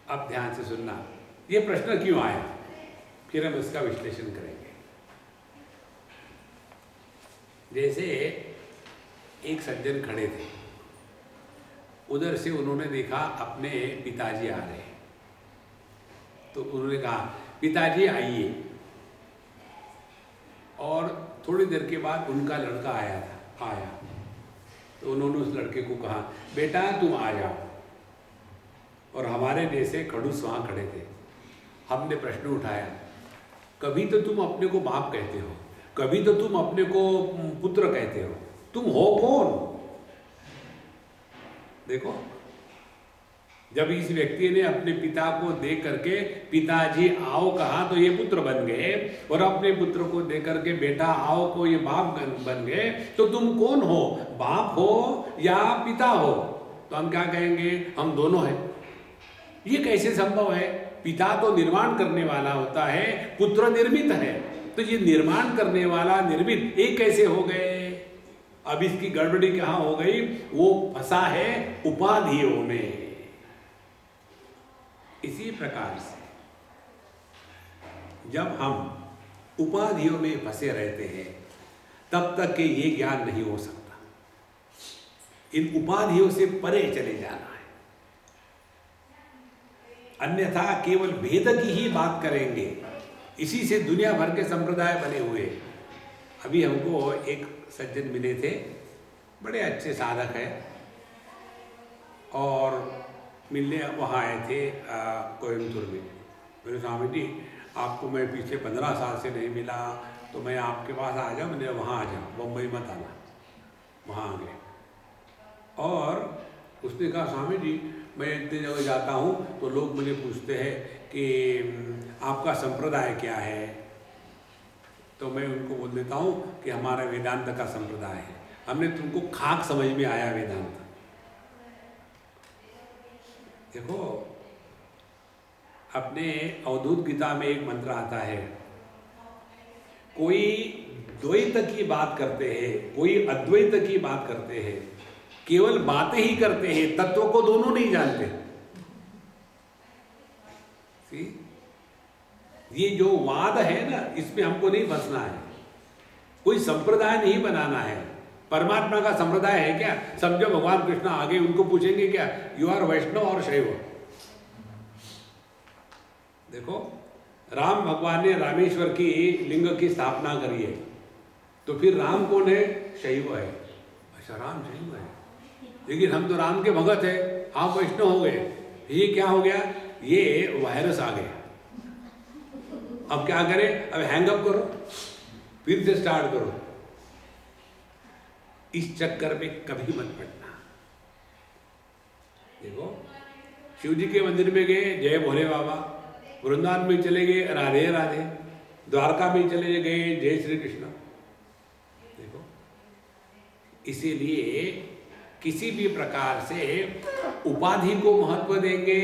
अब ध्यान से सुनना, ये प्रश्न क्यों आया, फिर हम इसका विश्लेषण करेंगे। जैसे एक सज्जन खड़े थे, उधर से उन्होंने देखा अपने पिताजी आ रहे हैं, तो उन्होंने कहा पिताजी आइए। और थोड़ी देर के बाद उनका लड़का आया, तो उन्होंने उस लड़के को कहा बेटा तुम आ जाओ। और हमारे जैसे खड़ूस वहाँ खड़े थे। हमने प्रश्न उठाया, कभी तो तुम अपने को बाप कहते हो, कभी तो तुम अपने को पुत्र कहते हो, तुम हो कौन? देखो, जब इस व्यक्ति ने अपने पिता को देख करके पिताजी आओ कहा तो ये पुत्र बन गए, और अपने पुत्र को देख करके बेटा आओ को ये बाप बन गए, तो तुम कौन हो? बाप हो या पिता हो? तो हम क्या कहेंगे? हम दोनों हैं। ये कैसे संभव है? पिता तो निर्माण करने वाला होता है, पुत्र निर्मित है, तो ये निर्माण करने वाला निर्मित एक कैसे हो गए? अब इसकी गड़बड़ी कहाँ हो गई? वो फंसा है उपाधियों में। इसी प्रकार से जब हम उपाधियों में फंसे रहते हैं, तब तक के ये ज्ञान नहीं हो सकता। इन उपाधियों से परे चले जाना है, अन्यथा केवल भेद की ही बात करेंगे। इसी से दुनिया भर के संप्रदाय बने हुए। अभी हमको एक सज्जन मिले थे, बड़े अच्छे साधक हैं, और मिलने वहाँ आए थे कोयम्बतूर में। मेरे स्वामी जी, आपको मैं पीछे 15 साल से नहीं मिला, तो मैं आपके पास आ जाऊँ? मैंने वहाँ आ जाओ, बम्बई मत आना। वहाँ आ गए और उसने कहा स्वामी जी मैं इतनी जगह जाता हूँ तो लोग मुझे पूछते हैं कि आपका संप्रदाय क्या है, तो मैं उनको बोल देता हूँ कि हमारा वेदांत का संप्रदाय है। हमने तुमको खाक समझ में आया वेदांत। देखो, अपने अवधूत गीता में एक मंत्र आता है, कोई द्वैत की बात करते हैं, कोई अद्वैत की बात करते हैं, केवल बातें ही करते हैं, तत्व को दोनों नहीं जानते। ये जो वाद है ना, इसमें हमको नहीं फंसना है, कोई संप्रदाय नहीं बनाना है। परमात्मा का संप्रदाय है क्या? समझो भगवान कृष्ण आगे, उनको पूछेंगे क्या यू आर वैष्णव और शैव? देखो, राम भगवान ने रामेश्वर की लिंग की स्थापना करी है, तो फिर राम कौन है? शैव है। अच्छा, राम शैव है, लेकिन हम तो राम के भगत है, आप वैष्णव हो गए। ये क्या हो गया? ये वायरस आ गया। अब क्या करें? अब हैंगअप करो, फिर से स्टार्ट करो। इस चक्कर में कभी मत पड़ना। देखो, शिव जी के मंदिर में गए, जय भोले बाबा। वृंदावन में चले गए, राधे राधे। द्वारका में चले गए, जय श्री कृष्ण। देखो, इसीलिए किसी भी प्रकार से उपाधि को महत्व देंगे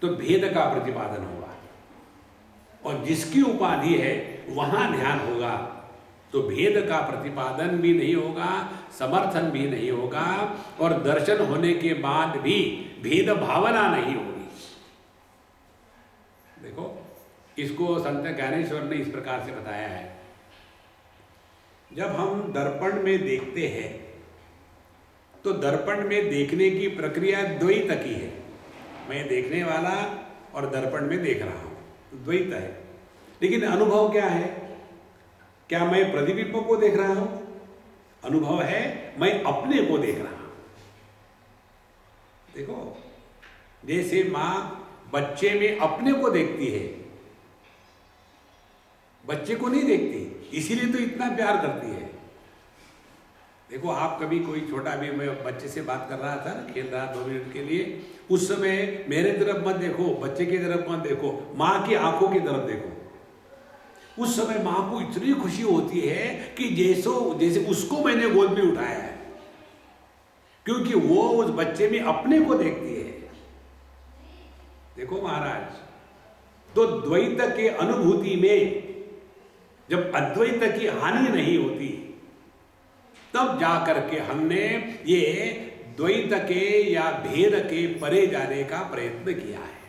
तो भेद का प्रतिपादन होगा, और जिसकी उपाधि है वहां ध्यान होगा तो भेद का प्रतिपादन भी नहीं होगा, समर्थन भी नहीं होगा, और दर्शन होने के बाद भी भेद भावना नहीं होगी। देखो, इसको संत ज्ञानेश्वर ने इस प्रकार से बताया है। जब हम दर्पण में देखते हैं तो दर्पण में देखने की प्रक्रिया द्वैत की है। मैं देखने वाला और दर्पण में देख रहा हूं, द्वैत है। लेकिन अनुभव क्या है? क्या मैं प्रतिबिंब को देख रहा हूं? अनुभव है मैं अपने को देख रहा हूं। देखो, जैसे मां बच्चे में अपने को देखती है, बच्चे को नहीं देखती, इसीलिए तो इतना प्यार करती है। देखो, आप कभी कोई छोटा भी, मैं बच्चे से बात कर रहा था ना, खेल रहा 2 मिनट के लिए, उस समय मेरे तरफ मत देखो, बच्चे की तरफ मत देखो, माँ की आंखों की तरफ देखो। उस समय माँ को इतनी खुशी होती है कि जैसे उसको मैंने गोद में उठाया है, क्योंकि वो उस बच्चे में अपने को देखती है। देखो महाराज, तो द्वैत के अनुभूति में जब अद्वैत की हानि नहीं होती, तब जाकर के हमने ये द्वैत के या भेद के परे जाने का प्रयत्न किया है।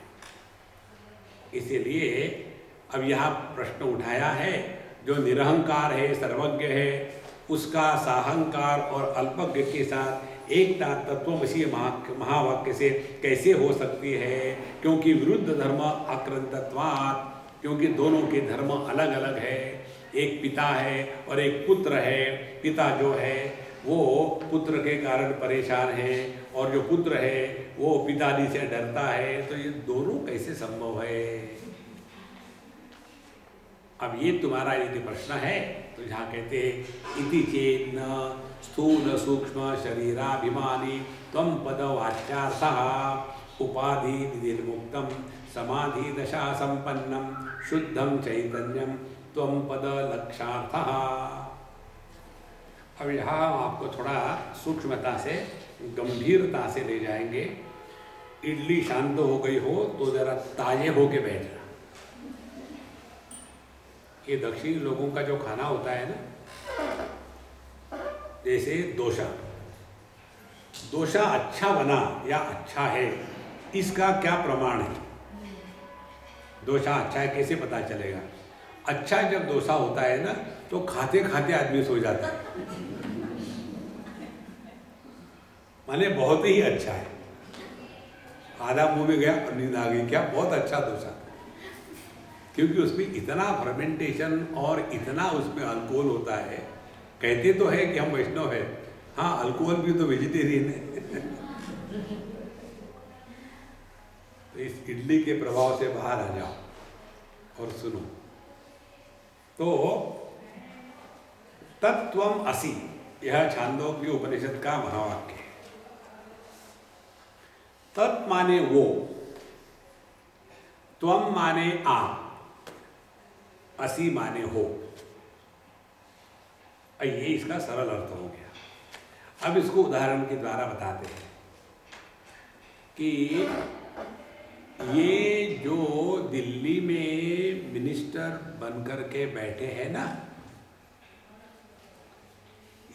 इसीलिए अब यह प्रश्न उठाया है, जो निरहंकार है, सर्वज्ञ है, उसका साहंकार और अल्पज्ञ के साथ एकता तत्वमसी महावाक्य से कैसे हो सकती है? क्योंकि विरुद्ध धर्म आक्रांतत्वात्, क्योंकि दोनों के धर्म अलग अलग है। एक पिता है और एक पुत्र है। पिता जो है वो पुत्र के कारण परेशान है, और जो पुत्र है वो पिताजी से डरता है। तो ये दोनों कैसे संभव है? अब ये तुम्हारा यदि प्रश्न है तो यहाँ कहते हैं, इति चेत् न स्थूल सूक्ष्म शरीराभिमानी त्वं पद वाच्यार्थः उपाधि विधिर्मुक्तम समाधि दशा संपन्नम शुद्धम चैतन्यम त्वं पद लक्षार्थः। अब यहाँ हम आपको थोड़ा सूक्ष्मता से, गंभीरता से ले जाएंगे। इडली शांत हो गई हो तो जरा ताजे होके बैठना। ये दक्षिणी लोगों का जो खाना होता है ना, जैसे डोसा, डोसा अच्छा बना या अच्छा है, इसका क्या प्रमाण है? डोसा अच्छा है कैसे पता चलेगा? अच्छा जब डोसा होता है ना, तो खाते खाते आदमी सो जाता है, माने बहुत ही अच्छा है। आधा मुंह में गया और नींद आ गई, क्या बहुत अच्छा डोसा, क्योंकि उसमें इतना फर्मेंटेशन और इतना उसमें अल्कोहल होता है। कहते तो है कि हम वैष्णव है, हाँ अल्कोहल भी तो वेजिटेरियन है। तो इस इडली के प्रभाव से बाहर आ जाओ और सुनो। तो तत्त्वम असि, यह छांदोग्य उपनिषद का महावाक्य है। तत् माने वो, त्वम माने आप, असि माने हो। ये इसका सरल अर्थ हो गया। अब इसको उदाहरण के द्वारा बताते हैं कि ये जो दिल्ली में मिनिस्टर बनकर के बैठे हैं ना,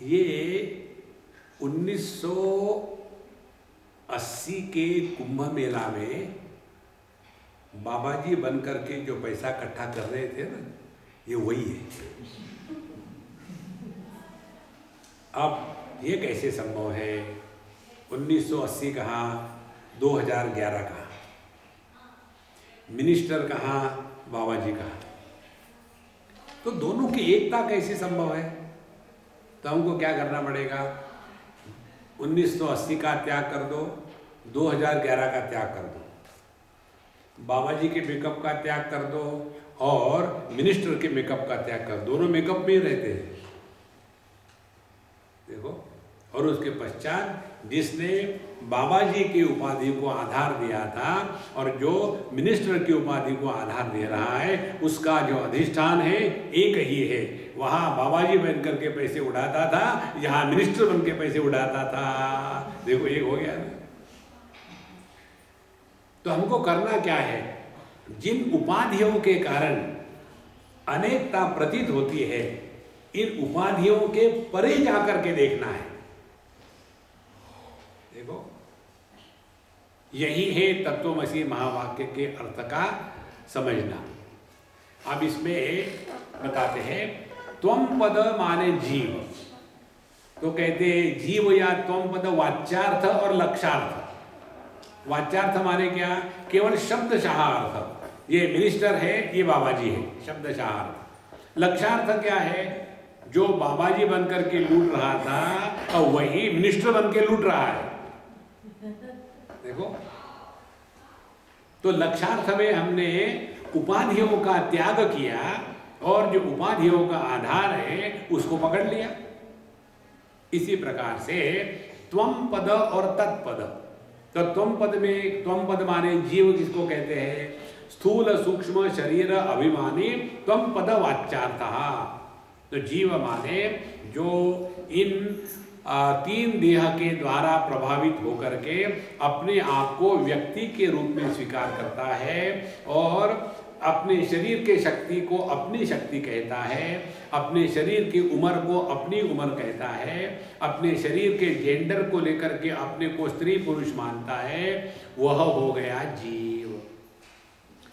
ये 1980 के कुंभ मेला में बाबा जी बनकर के जो पैसा इकट्ठा कर रहे थे ना, ये वही है। अब ये कैसे संभव है? 1980 कहाँ, 2011 कहाँ, मिनिस्टर कहाँ, बाबा जी कहाँ? तो दोनों की एकता कैसे संभव है? तो हमको क्या करना पड़ेगा? 1980 का त्याग कर दो, 2011 का त्याग कर दो, बाबा जी के मेकअप का त्याग कर दो और मिनिस्टर के मेकअप का त्याग कर दो। दोनों मेकअप में ही रहते हैं, देखो। और उसके पश्चात जिसने बाबा जी की उपाधि को आधार दिया था और जो मिनिस्टर की उपाधि को आधार दे रहा है, उसका जो अधिष्ठान है एक ही है। वहाँ बाबा जी बन करके पैसे उड़ाता था, यहाँ मिनिस्टर बन के पैसे उड़ाता था। देखो एक हो गया। तो हमको करना क्या है? जिन उपाधियों के कारण अनेकता प्रतीत होती है, इन उपाधियों के परे जाकर के देखना है। देखो, यही है तत्वमसि महावाक्य के अर्थ का समझना। अब इसमें बताते हैं, त्वम पद माने जीव। तो कहते हैं जीव या त्वम पद वाच्यार्थ और लक्षार्थ। वाच्यार्थ माने क्या? केवल शब्दशः अर्थ। ये मिनिस्टर है, ये बाबा जी है, शब्दशः अर्थ। लक्षार्थ क्या है? जो बाबा जी बनकर के लूट रहा था और वही मिनिस्टर बन के लूट रहा है। देखो, तो लक्षार्थ में हमने उपाधियों का त्याग किया और जो उपाधियों का आधार है उसको पकड़ लिया। इसी प्रकार से त्वम पद और तत्पद। तो त्वम पद में, त्वम पद माने जीव किसको कहते हैं? स्थूल सूक्ष्म शरीर अभिमानी त्वम पद वाच्यार्थः। तो जीव माने जो इन तीन देह के द्वारा प्रभावित होकर के अपने आप को व्यक्ति के रूप में स्वीकार करता है और अपने शरीर के शक्ति को अपनी शक्ति कहता है, अपने शरीर की उम्र को अपनी उम्र कहता है, अपने शरीर के जेंडर को लेकर के अपने को स्त्री पुरुष मानता है, वह हो गया जीव।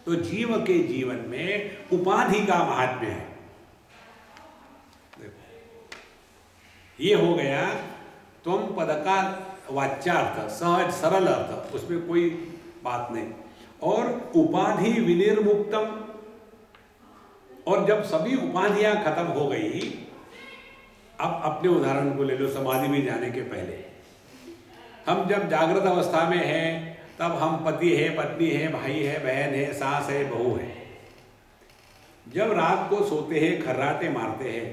तो जीव के जीवन में उपाधि का महात्म्य है। ये हो गया त्वम पद का वाच्यार्थ, सहज सरल अर्थ, उसमें कोई बात नहीं। और उपाधि विनिर्मुक्तम। और जब सभी उपाधियां खत्म हो गई, अब अपने उदाहरण को ले लो। समाधि में जाने के पहले हम जब जागृत अवस्था में हैं, तब हम पति है, पत्नी है, भाई है, बहन है, सास है, बहू है। जब रात को सोते हैं, खर्राटे मारते हैं,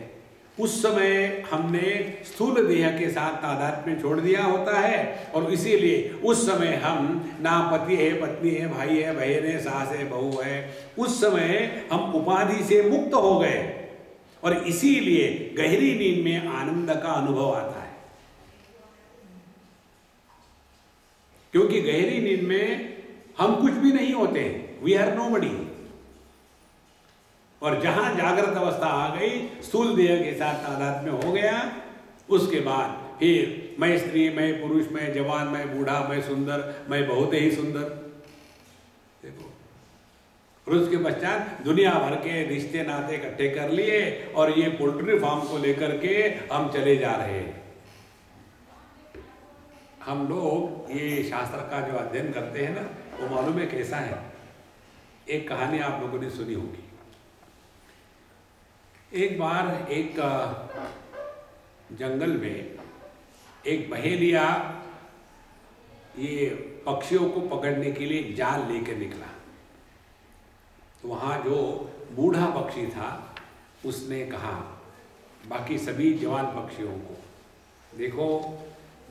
उस समय हमने स्थूल देह के साथ तादात्म्य छोड़ दिया होता है और इसीलिए उस समय हम ना पति है, पत्नी है, भाई है, बहन है, सास है, बहू है, उस समय हम उपाधि से मुक्त हो गए और इसीलिए गहरी नींद में आनंद का अनुभव आता है। क्योंकि गहरी नींद में हम कुछ भी नहीं होते, वी आर नोबडी। और जहां जागृत अवस्था आ गई, स्थूल देह के साथ तादात्म्य हो गया, उसके बाद फिर मैं स्त्री, मैं पुरुष, मैं जवान, मैं बूढ़ा, मैं सुंदर, मैं बहुत ही सुंदर। देखो, और उसके पश्चात दुनिया भर के रिश्ते नाते इकट्ठे कर लिए और ये पोल्ट्री फार्म को लेकर के हम चले जा रहे हैं। हम लोग ये शास्त्र का जो अध्ययन करते हैं ना, वो मालूम है कैसा है? एक कहानी आप लोगों ने सुनी होगी। एक बार एक जंगल में एक बहेलिया ये पक्षियों को पकड़ने के लिए जाल लेकर निकला। तो वहाँ जो बूढ़ा पक्षी था उसने कहा बाकी सभी जवान पक्षियों को, देखो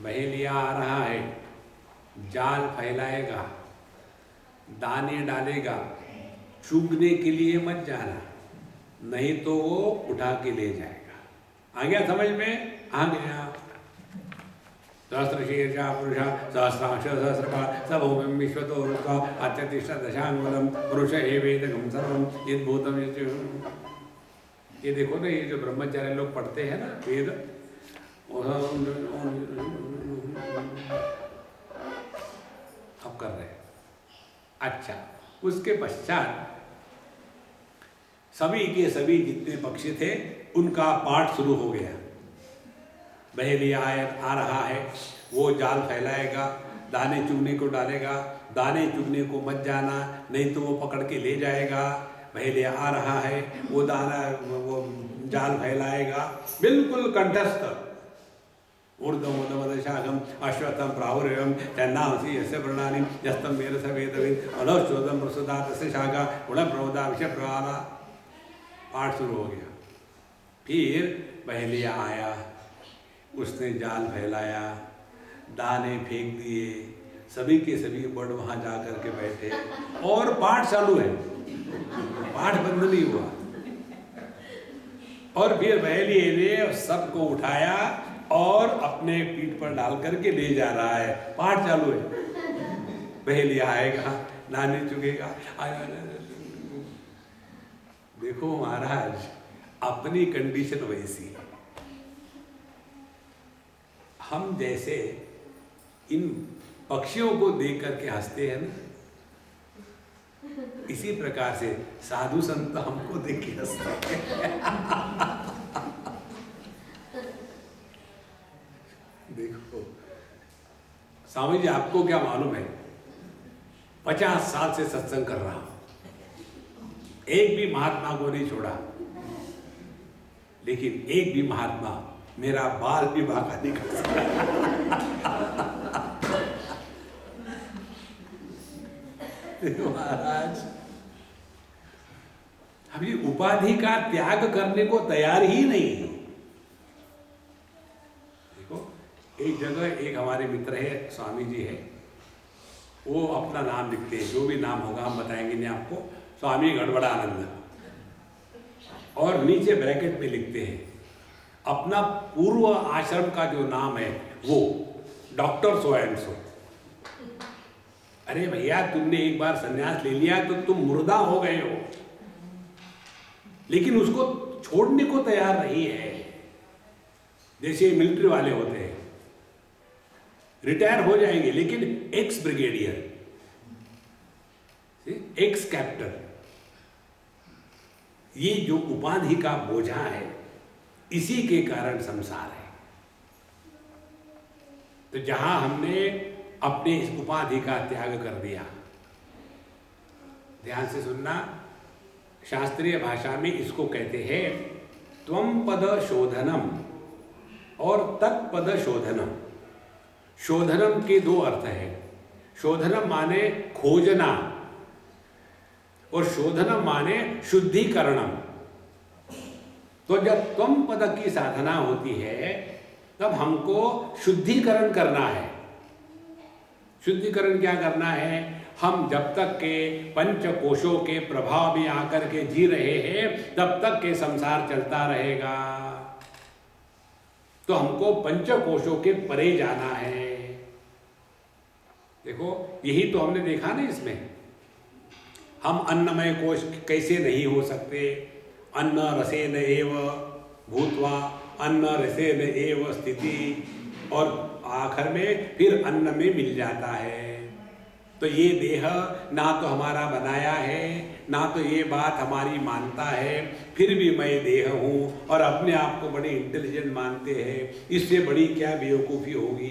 बहेलिया आ रहा है, जाल फैलाएगा, दाने डालेगा, चुगने के लिए मत जाना, नहीं तो वो उठा के ले जाएगा। आ गया समझ में? आ गया। सहस्रशीर्षा पुरुष सहस्रांश सहस्रपाल सभूमिं विश्वतो रुद्रा अत्यतिष्ठ दशांगुलम पुरुष एवेदकं सर्वं यद्भूतं यत्। ये देखो ना, ये जो ब्रह्मचारी लोग पढ़ते हैं ना वेद, अब कर रहे हैं। अच्छा, उसके पश्चात सभी के सभी जितने पक्षी थे उनका पाठ शुरू हो गया। बहेलिया आ रहा है, वो जाल फैलाएगा, दाने चुगने को डालेगा, दाने चुगने को मत जाना, नहीं तो वो पकड़ के ले जाएगा। बहेलिया आ रहा है, वो दाना वो जाल फैलाएगा, बिल्कुल कंठस्थ। ऊर्ध्वमूलमदशाखम अश्वत्थम प्राहुर्यम तन्नांसि यस्य वर्णानि यस्तम वेद स वेदविद अनौषधम प्रसुदा तस्य शाखा गुणप्रवदा विषप्रवाला। पाठ शुरू हो गया। फिर बहेलिया आया, उसने जाल फैलाया, दाने फेंक दिए, सभी के सभी बर्ड वहां जा कर के बैठे और पाठ चालू है, पाठ बंद नहीं हुआ। और फिर बहेलिए ने सबको उठाया और अपने पीठ पर डाल करके ले जा रहा है, पाठ चालू है। बहेलिया आएगा, नानी चुकेगा, देखो महाराज अपनी कंडीशन वैसी है। हम जैसे इन पक्षियों को देख करके हंसते हैं ना, इसी प्रकार से साधु संत हमको देख के हंसते हैं। देखो स्वामी जी, आपको क्या मालूम है, 50 साल से सत्संग कर रहा हूं, एक भी महात्मा को नहीं छोड़ा, लेकिन एक भी महात्मा मेरा बाल विवाह का नहीं कर सकता। महाराज हम ये उपाधि का त्याग करने को तैयार ही नहीं है। देखो एक जगह एक हमारे मित्र है, स्वामी जी है, वो अपना नाम लिखते हैं, जो भी नाम होगा हम बताएंगे नहीं आपको, स्वामी गड़बड़ानंद, और नीचे ब्रैकेट में लिखते हैं अपना पूर्व आश्रम का जो नाम है वो डॉक्टर सो एंड सो। अरे भैया, तुमने एक बार संन्यास ले लिया तो तुम मुर्दा हो गए हो, लेकिन उसको छोड़ने को तैयार नहीं है। जैसे मिलिट्री वाले होते हैं, रिटायर हो जाएंगे लेकिन एक्स ब्रिगेडियर, एक्स कैप्टन, ये जो उपाधि का बोझा है, इसी के कारण संसार है। तो जहां हमने अपने इस उपाधि का त्याग कर दिया, ध्यान से सुनना, शास्त्रीय भाषा में इसको कहते हैं त्वम पद शोधनम और तत्पद शोधनम। शोधनम के दो अर्थ है, शोधनम माने खोजना और शोधनम माने शुद्धिकरणम। तो जब त्वम पद की साधना होती है तब हमको शुद्धिकरण करना है। शुद्धिकरण क्या करना है? हम जब तक के पंच कोशों के प्रभाव में आकर के जी रहे हैं तब तक के संसार चलता रहेगा। तो हमको पंच कोशों के परे जाना है। देखो यही तो हमने देखा ना इसमें, हम अन्नमय कोश कैसे नहीं हो सकते, अन्न रसेन एव भूत्वा अन्न रसेन एव स्थिति, और आखिर में फिर अन्न में मिल जाता है। तो ये देह ना तो हमारा बनाया है, ना तो ये बात हमारी मानता है, फिर भी मैं देह हूँ और अपने आप को बड़े इंटेलिजेंट मानते हैं। इससे बड़ी क्या बेवकूफ़ी होगी।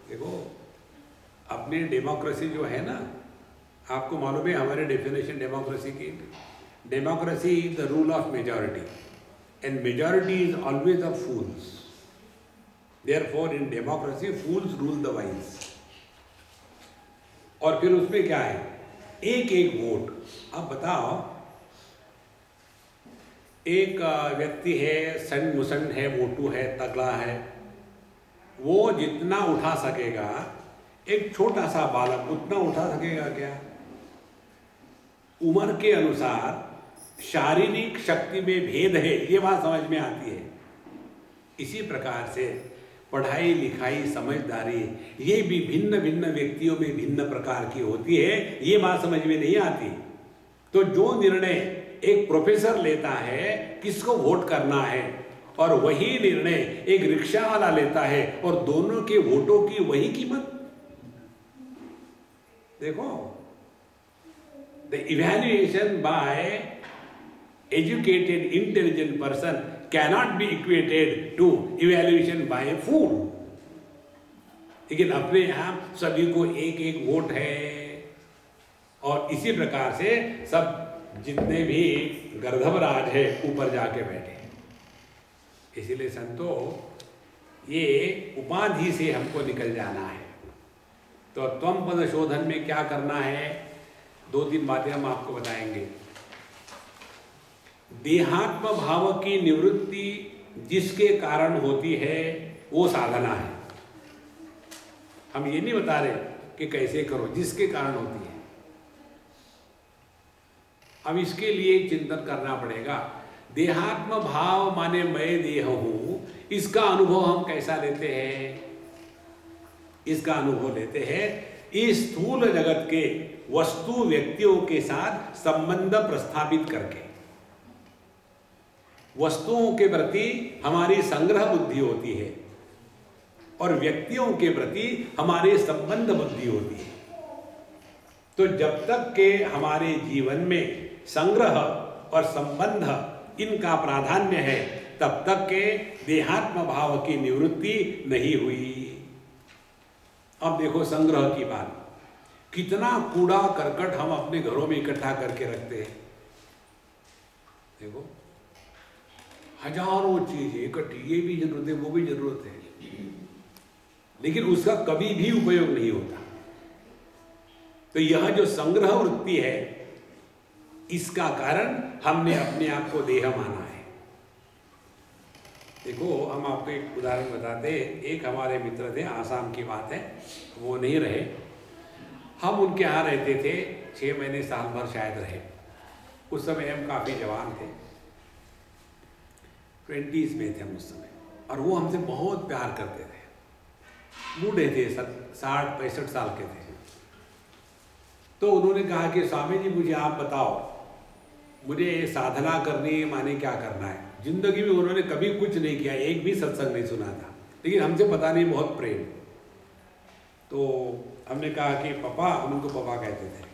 देखो अपनी डेमोक्रेसी जो है ना, आपको मालूम है हमारे डेफिनेशन डेमोक्रेसी की, democracy is the rule of majority and majority is always the fools. Therefore in democracy fools rule the wise. और फिर उसमें क्या है, एक एक वोट। अब बताओ, एक व्यक्ति है, सन मुसन है, मोटू है, तगड़ा है, वो जितना उठा सकेगा, एक छोटा सा बालक उतना उठा सकेगा क्या? उम्र के अनुसार शारीरिक शक्ति में भेद है, ये बात समझ में आती है। इसी प्रकार से पढ़ाई लिखाई समझदारी ये भी भिन्न भिन्न व्यक्तियों में भिन्न प्रकार की होती है, ये बात समझ में नहीं आती। तो जो निर्णय एक प्रोफेसर लेता है किसको वोट करना है, और वही निर्णय एक रिक्शा वाला लेता है, और दोनों के वोटों की वही कीमत। देखो, the evaluation by educated intelligent person cannot be equated to evaluation by a fool। लेकिन अपने यहाँ सभी को एक एक वोट है, और इसी प्रकार से सब जितने भी गर्धवराज है ऊपर जाके बैठे। इसीलिए संतो, ये उपाधि से हमको निकल जाना है। तो त्वम पद शोधन में क्या करना है, 2-3 बातें हम आपको बताएंगे। देहात्म भाव की निवृत्ति जिसके कारण होती है वो साधना है। हम ये नहीं बता रहे कि कैसे करो, जिसके कारण होती है। अब इसके लिए चिंतन करना पड़ेगा। देहात्म भाव माने मैं देह हूं, इसका अनुभव हम कैसा लेते हैं? इसका अनुभव लेते हैं इस स्थूल जगत के वस्तु व्यक्तियों के साथ संबंध प्रस्थापित करके। वस्तुओं के प्रति हमारी संग्रह बुद्धि होती है और व्यक्तियों के प्रति हमारे संबंध बुद्धि होती है। तो जब तक के हमारे जीवन में संग्रह और संबंध इनका प्राधान्य है, तब तक के देहात्म भाव की निवृत्ति नहीं हुई। अब देखो संग्रह की बात, कितना कूड़ा करकट हम अपने घरों में इकट्ठा करके रखते हैं। देखो हजारों चीजें इकट्ठी, ये भी जरूरत है, वो भी जरूरत है, लेकिन उसका कभी भी उपयोग नहीं होता। तो यह जो संग्रह वृत्ति है, इसका कारण हमने अपने आप को देह माना है। देखो हम आपको एक उदाहरण बताते हैं। एक हमारे मित्र थे, आसाम की बात है, वो नहीं रहे, हम उनके यहाँ रहते थे, 6 महीने साल भर शायद रहे। उस समय हम काफ़ी जवान थे, 20s में थे हम उस समय, और वो हमसे बहुत प्यार करते थे। बूढ़े थे, 60-65 साल के थे। तो उन्होंने कहा कि स्वामी जी मुझे आप बताओ, मुझे साधना करनी माने क्या करना है। जिंदगी में उन्होंने कभी कुछ नहीं किया, एक भी सत्संग नहीं सुना था, लेकिन हमसे पता नहीं बहुत प्रेम। तो हमने कहा कि पापा, हम उनको पापा कहते थे,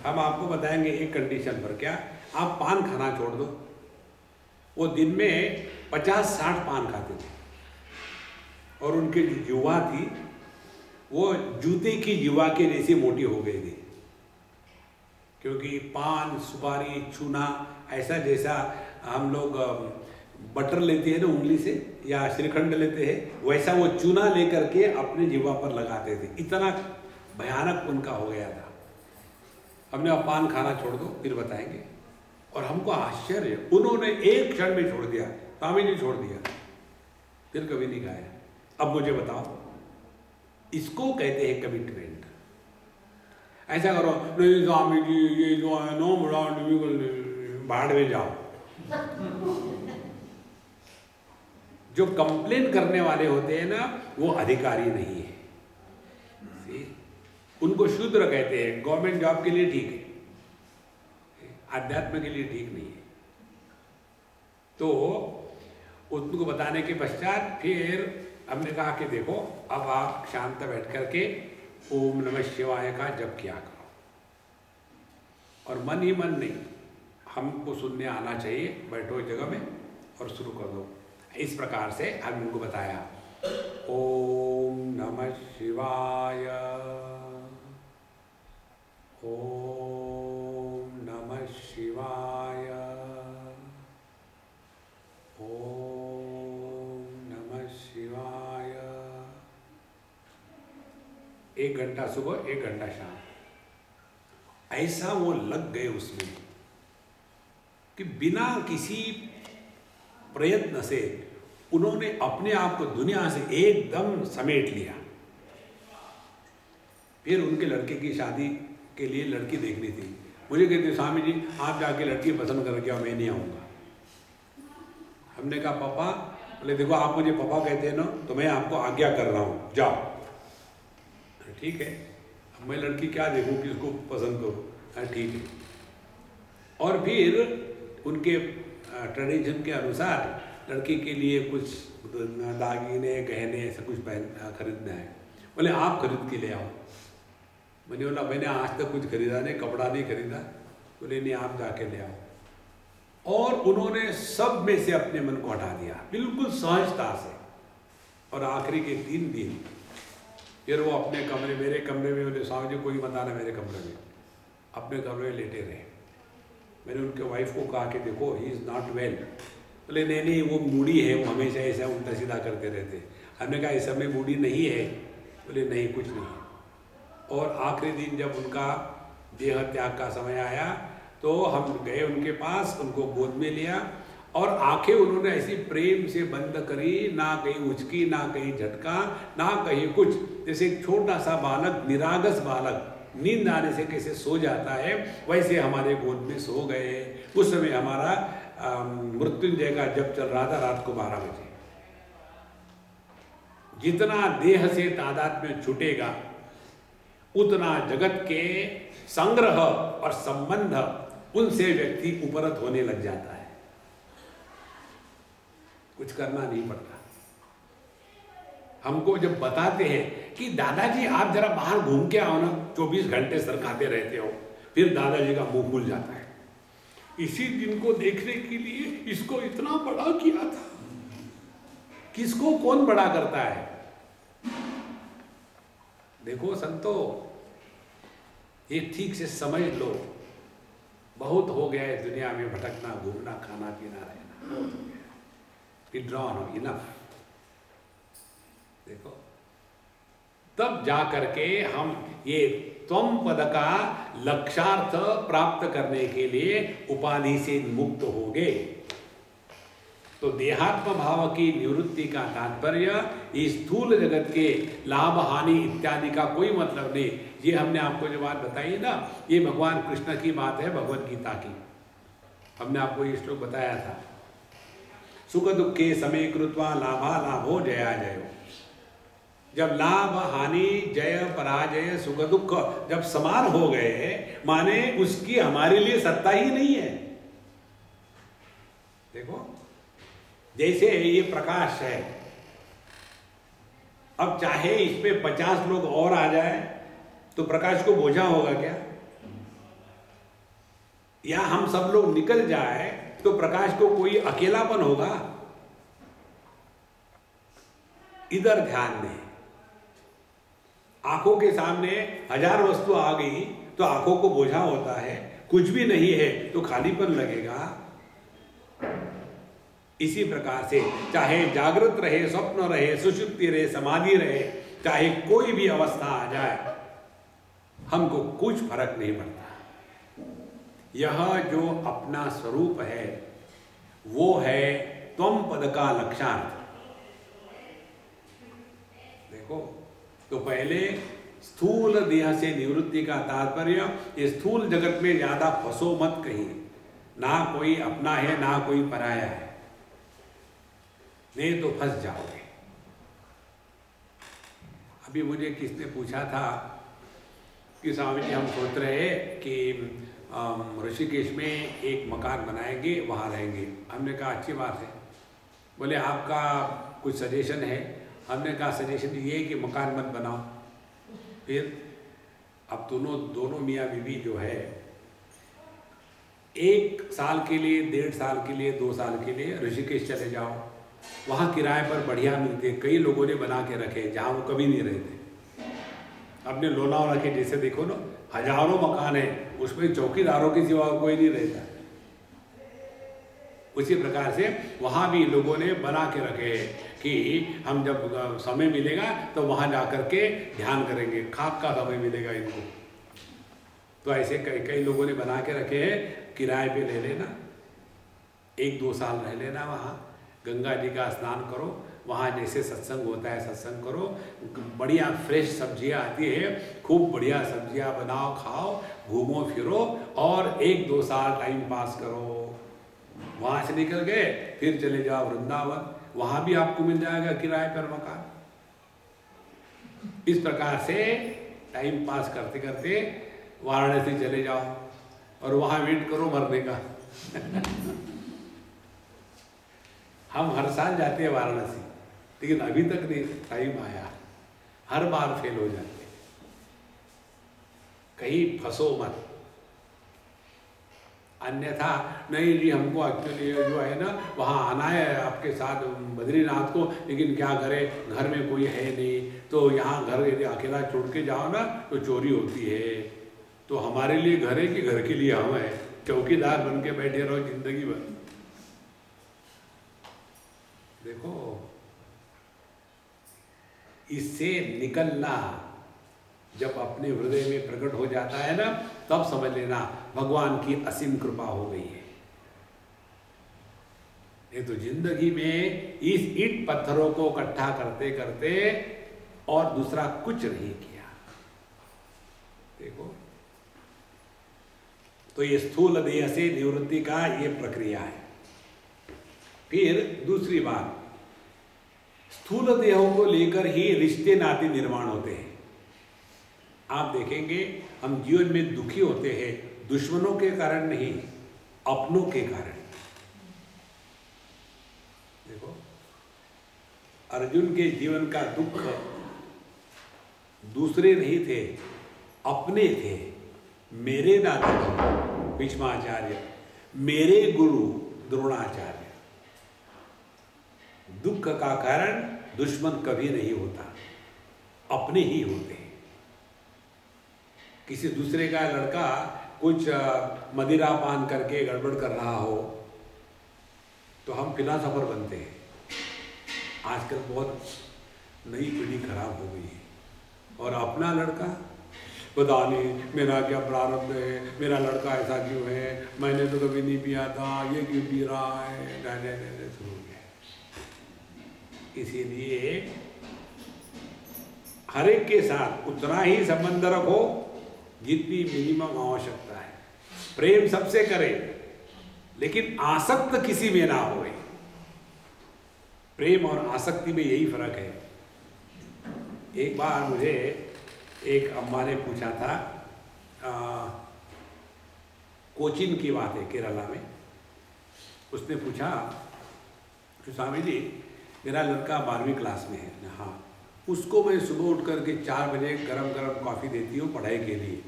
हम आपको बताएंगे एक कंडीशन पर। क्या? आप पान खाना छोड़ दो। वो दिन में 50-60 पान खाते थे, और उनकी जो युवा थी वो जूते की युवा के जैसी मोटी हो गई थी, क्योंकि पान, सुपारी, चूना, ऐसा जैसा हम लोग बटर लेते हैं ना उंगली से, या श्रीखंड लेते हैं, वैसा वो चूना लेकर के अपने जीवा पर लगाते थे। इतना भयानक उनका हो गया था। हमने अब पान खाना छोड़ दो, फिर बताएंगे। और हमको आश्चर्य, उन्होंने एक क्षण में छोड़ दिया, स्वामी जी छोड़ दिया, फिर कभी नहीं खाया। अब मुझे बताओ, इसको कहते हैं कमिटमेंट। ऐसा करो, नहीं स्वामी जी ये जो है नो बाहर में जाओ। जो कंप्लेन करने वाले होते हैं ना, वो अधिकारी नहीं है। उनको शूद्र कहते हैं। गवर्नमेंट जॉब के लिए ठीक है, अध्यात्म के लिए ठीक नहीं है। तो उनको बताने के पश्चात फिर हमने कहा कि देखो, अब आप शांत बैठ करके ओम नमः शिवाय का जप किया करो, और मन ही मन नहीं, हमको सुनने आना चाहिए। बैठो इस जगह में और शुरू कर दो। इस प्रकार से हम उनको बताया, ओम नमः शिवाय, ओम नमः शिवाय, ओम नमः शिवाय। 1 घंटा सुबह, 1 घंटा शाम। ऐसा वो लग गए उसमें कि बिना किसी प्रयत्न से उन्होंने अपने आप को दुनिया से एकदम समेट लिया। फिर उनके लड़के की शादी के लिए लड़की देखनी थी। मुझे कहते, स्वामी जी आप जाके लड़की पसंद करके आओ, मैं नहीं आऊँगा। हमने कहा पापा, बोले देखो आप मुझे पापा कहते हैं ना, तो मैं आपको आज्ञा कर रहा हूँ, जाओ। ठीक है, अब मैं लड़की क्या देखूँ कि उसको पसंद करूँ। ठीक है। और फिर उनके ट्रेडिशन के अनुसार लड़की के लिए कुछ दागिने, गहने, ऐसा कुछ खरीदना है। बोले आप खरीद के ले आओ। मैंने बोला मैंने आज तक कुछ खरीदा नहीं, कपड़ा नहीं खरीदा। बोले नहीं, आप जाके ले आओ। और उन्होंने सब में से अपने मन को हटा दिया, बिल्कुल सहजता से। और आखिरी के 3 दिन फिर वो अपने कमरे, मेरे कमरे में, बोले स्वामी जी कोई मत आना मेरे कमरे में, अपने कमरे में लेटे रहे। मैंने उनके वाइफ को कहा कि देखो ही इज़ नॉट वेल। बोले नहीं नहीं, वो मूडी है, वो हमेशा ऐसा उल्टा सीधा करते रहते। हमने कहा इस समय मूडी नहीं है। बोले नहीं, कुछ नहीं। और आखिरी दिन जब उनका देह त्याग का समय आया, तो हम गए उनके पास, उनको गोद में लिया और आंखें उन्होंने ऐसी प्रेम से बंद करी, ना कहीं उचकी, ना कहीं झटका, ना कहीं कुछ। जैसे एक छोटा सा बालक, निरागस बालक नींद आने से कैसे सो जाता है, वैसे हमारे गोद में सो गए। उस समय हमारा मृत्युंजय का जप चल रहा था रात को 12 बजे। जितना देह से तादाद में छूटेगा उतना जगत के संग्रह और संबंध उनसे व्यक्ति उपरत होने लग जाता है। कुछ करना नहीं पड़ता। हमको जब बताते हैं कि दादाजी आप जरा बाहर घूम के आओ ना, 24 घंटे सर खाते रहते हो, फिर दादाजी का मुंह खुल जाता है। इसी दिन को देखने के लिए इसको इतना बड़ा किया था। किसको कौन बड़ा करता है? देखो संतो, ये ठीक से समझ लो, बहुत हो गया है दुनिया में भटकना, घूमना, खाना पीना, रहना। Withdraw no, enough. देखो, तब जा करके हम ये त्वम पद का लक्ष्यार्थ प्राप्त करने के लिए उपाधि से मुक्त होंगे। तो देहात्म भाव की निवृत्ति का तात्पर्य इस स्थूल जगत के लाभ हानि इत्यादि का कोई मतलब नहीं। ये हमने आपको जो बात बताई ना, ये भगवान कृष्ण की बात है, भगवत गीता की। हमने आपको ये श्लोक बताया था, सुख दुखे समय कृत्वा लाभा लाभो जया जयो। जब लाभ हानि, जय पराजय, सुख दुख जब समान हो गए, माने उसकी हमारे लिए सत्ता ही नहीं है। देखो, जैसे ये प्रकाश है, अब चाहे इसमें 50 लोग और आ जाए तो प्रकाश को बोझा होगा क्या? या हम सब लोग निकल जाए तो प्रकाश को कोई अकेलापन होगा? इधर ध्यान दें। आंखों के सामने 1000 वस्तु आ गई तो आंखों को बोझा होता है, कुछ भी नहीं है तो खालीपन लगेगा। इसी प्रकार से चाहे जागृत रहे, स्वप्न रहे, सुषुप्ति रहे, समाधि रहे, चाहे कोई भी अवस्था आ जाए, हमको कुछ फर्क नहीं पड़ता। यह जो अपना स्वरूप है वो है त्वम पद का लक्ष्यार्थ। देखो, तो पहले स्थूल देह से निवृत्ति का तात्पर्य, इस स्थूल जगत में ज्यादा फंसो मत कहीं। ना कोई अपना है, ना कोई पराया है, नहीं तो फंस जाओगे। अभी मुझे किसने पूछा था कि स्वामी जी हम सोच रहे कि ऋषिकेश में एक मकान बनाएंगे, वहाँ रहेंगे। हमने कहा अच्छी बात है। बोले आपका कुछ सजेशन है? हमने कहा सजेशन ये है कि मकान मत बनाओ। फिर अब दोनों मियाँ बीवी जो है, 1 साल के लिए, 1.5 साल के लिए, 2 साल के लिए ऋषिकेश चले जाओ। वहाँ किराए पर बढ़िया मिलते, कई लोगों ने बना के रखे जहाँ वो कभी नहीं रहते। अपने लोनावाला के जैसे देखो ना, हजारों मकान है, उसमें चौकीदारों के सिवा कोई नहीं रहता। उसी प्रकार से वहाँ भी लोगों ने बना के रखे कि हम जब समय मिलेगा तो वहाँ जा कर के ध्यान करेंगे, खाक का समय मिलेगा इनको। तो ऐसे कई लोगों ने बना के रखे हैं, किराए पे ले लेना, 1-2 साल रह लेना वहाँ, गंगा जी का स्नान करो, वहाँ जैसे सत्संग होता है सत्संग करो, बढ़िया फ्रेश सब्जियाँ आती है, खूब बढ़िया सब्जियाँ बनाओ, खाओ, घूमो फिरो और 1-2 साल टाइम पास करो। वहाँ से निकल गए फिर चले जाओ वृंदावन, वहाँ भी आपको मिल जाएगा किराए पर मकान। इस प्रकार से टाइम पास करते करते वाराणसी चले जाओ और वहाँ वेट करो मरने का। हम हर साल जाते हैं वाराणसी, लेकिन अभी तक नहीं टाइम आया, हर बार फेल हो जाते। कहीं फंसो मत। अन्यथा नहीं जी, हमको एक्चुअली जो है ना वहाँ आना है आपके साथ बद्रीनाथ को, लेकिन क्या करें घर में कोई है नहीं, तो यहाँ घर यदि अकेला छोड़ के जाओ ना तो चोरी होती है। तो हमारे लिए घर है कि घर के लिए हम है, चौकीदार बन के बैठे रहो जिंदगी भर। देखो, इससे निकलना जब अपने हृदय में प्रकट हो जाता है ना, तब समझ लेना भगवान की असीम कृपा हो गई है। ये तो जिंदगी में इस ईंट पत्थरों को इकट्ठा करते करते और दूसरा कुछ नहीं किया। देखो, तो ये स्थूल देह से निवृत्ति का ये प्रक्रिया है। फिर दूसरी बात, स्थूल देहों को लेकर ही रिश्ते नाते निर्माण होते हैं। आप देखेंगे हम जीवन में दुखी होते हैं दुश्मनों के कारण नहीं, अपनों के कारण। देखो, अर्जुन के जीवन का दुख दूसरे नहीं थे, अपने थे। मेरे दादा भीष्माचार्य, मेरे गुरु द्रोणाचार्य। दुख का कारण दुश्मन कभी नहीं होता, अपने ही होते हैं। किसी दूसरे का लड़का कुछ मदिरा पान करके गड़बड़ कर रहा हो तो हम फिलासफर बनते हैं। आजकल बहुत नई पीढ़ी खराब हो गई है। और अपना लड़का, पता नहीं मेरा क्या प्रारब्ध है, मेरा लड़का ऐसा क्यों है, मैंने तो कभी नहीं पिया था, ये क्यों पी रहा है, शुरू हो गया। इसीलिए हर एक के साथ उतना ही संबंध रखो जितनी मिनिमम आवश्यकता है। प्रेम सबसे करे, लेकिन आसक्त किसी में ना होए। प्रेम और आसक्ति में यही फर्क है। एक बार मुझे एक अम्मा ने पूछा था, कोचीन की बात है, केरला में। उसने पूछा कि स्वामी जी, मेरा लड़का 12वीं क्लास में है। हाँ, उसको मैं सुबह उठ करके 4 बजे गरम गरम कॉफ़ी देती हूँ पढ़ाई के लिए,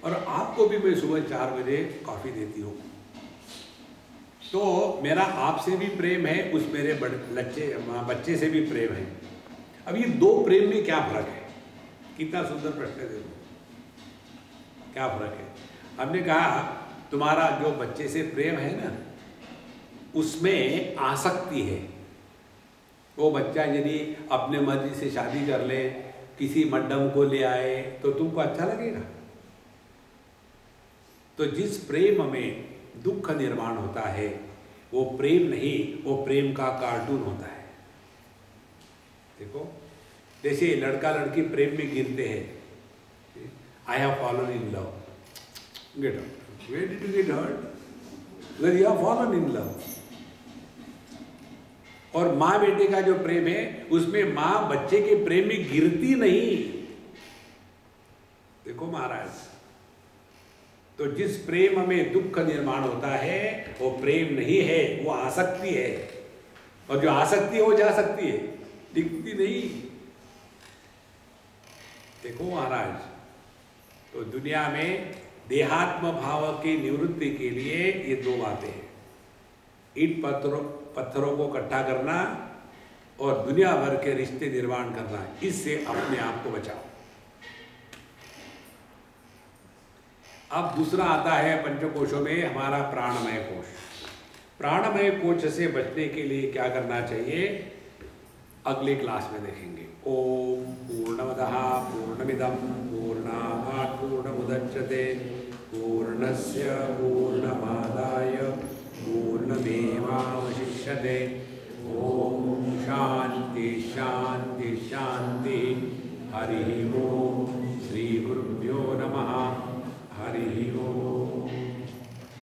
और आपको भी मैं सुबह 4 बजे कॉफ़ी देती हूँ। तो मेरा आपसे भी प्रेम है, उस मेरे बच्चे से भी प्रेम है। अब ये दो प्रेम में क्या फर्क है? कितना सुंदर प्रश्न है, देखो क्या फर्क है। हमने कहा तुम्हारा जो बच्चे से प्रेम है ना, उसमें आसक्ति है। वो बच्चा यदि अपने मर्जी से शादी कर ले, किसी मड्डम को ले आए, तो तुमको अच्छा लगेगा? तो जिस प्रेम में दुख निर्माण होता है वो प्रेम नहीं, वो प्रेम का कार्टून होता है। देखो, जैसे लड़का लड़की प्रेम में गिरते हैं, I have fallen in love, get out, where did you get hurt? Where you have fallen in love. और माँ बेटे का जो प्रेम है, उसमें माँ बच्चे के प्रेम में गिरती नहीं। देखो महाराज, तो जिस प्रेम में दुख निर्माण होता है वो प्रेम नहीं है, वो आसक्ति है। और जो आसक्ति है वो जा सकती है, दिखती नहीं। देखो महाराज, तो दुनिया में देहात्म भाव की निवृत्ति के लिए ये दो बातें हैं। ईंट पत्थरों को इकट्ठा करना और दुनिया भर के रिश्ते निर्माण करना, इससे अपने आप को बचाओ। अब दूसरा आता है पंचकोशों में हमारा प्राणमय कोश। प्राणमय कोश से बचने के लिए क्या करना चाहिए, अगले क्लास में देखेंगे। ओम पूर्णमदः पूर्णमिदं पूर्णात् पूर्णमुदच्यते पूर्णस्य पूर्णमादाय पूर्णमेवावशिष्यते। ओम शांति शांति शांति। हरि ओम।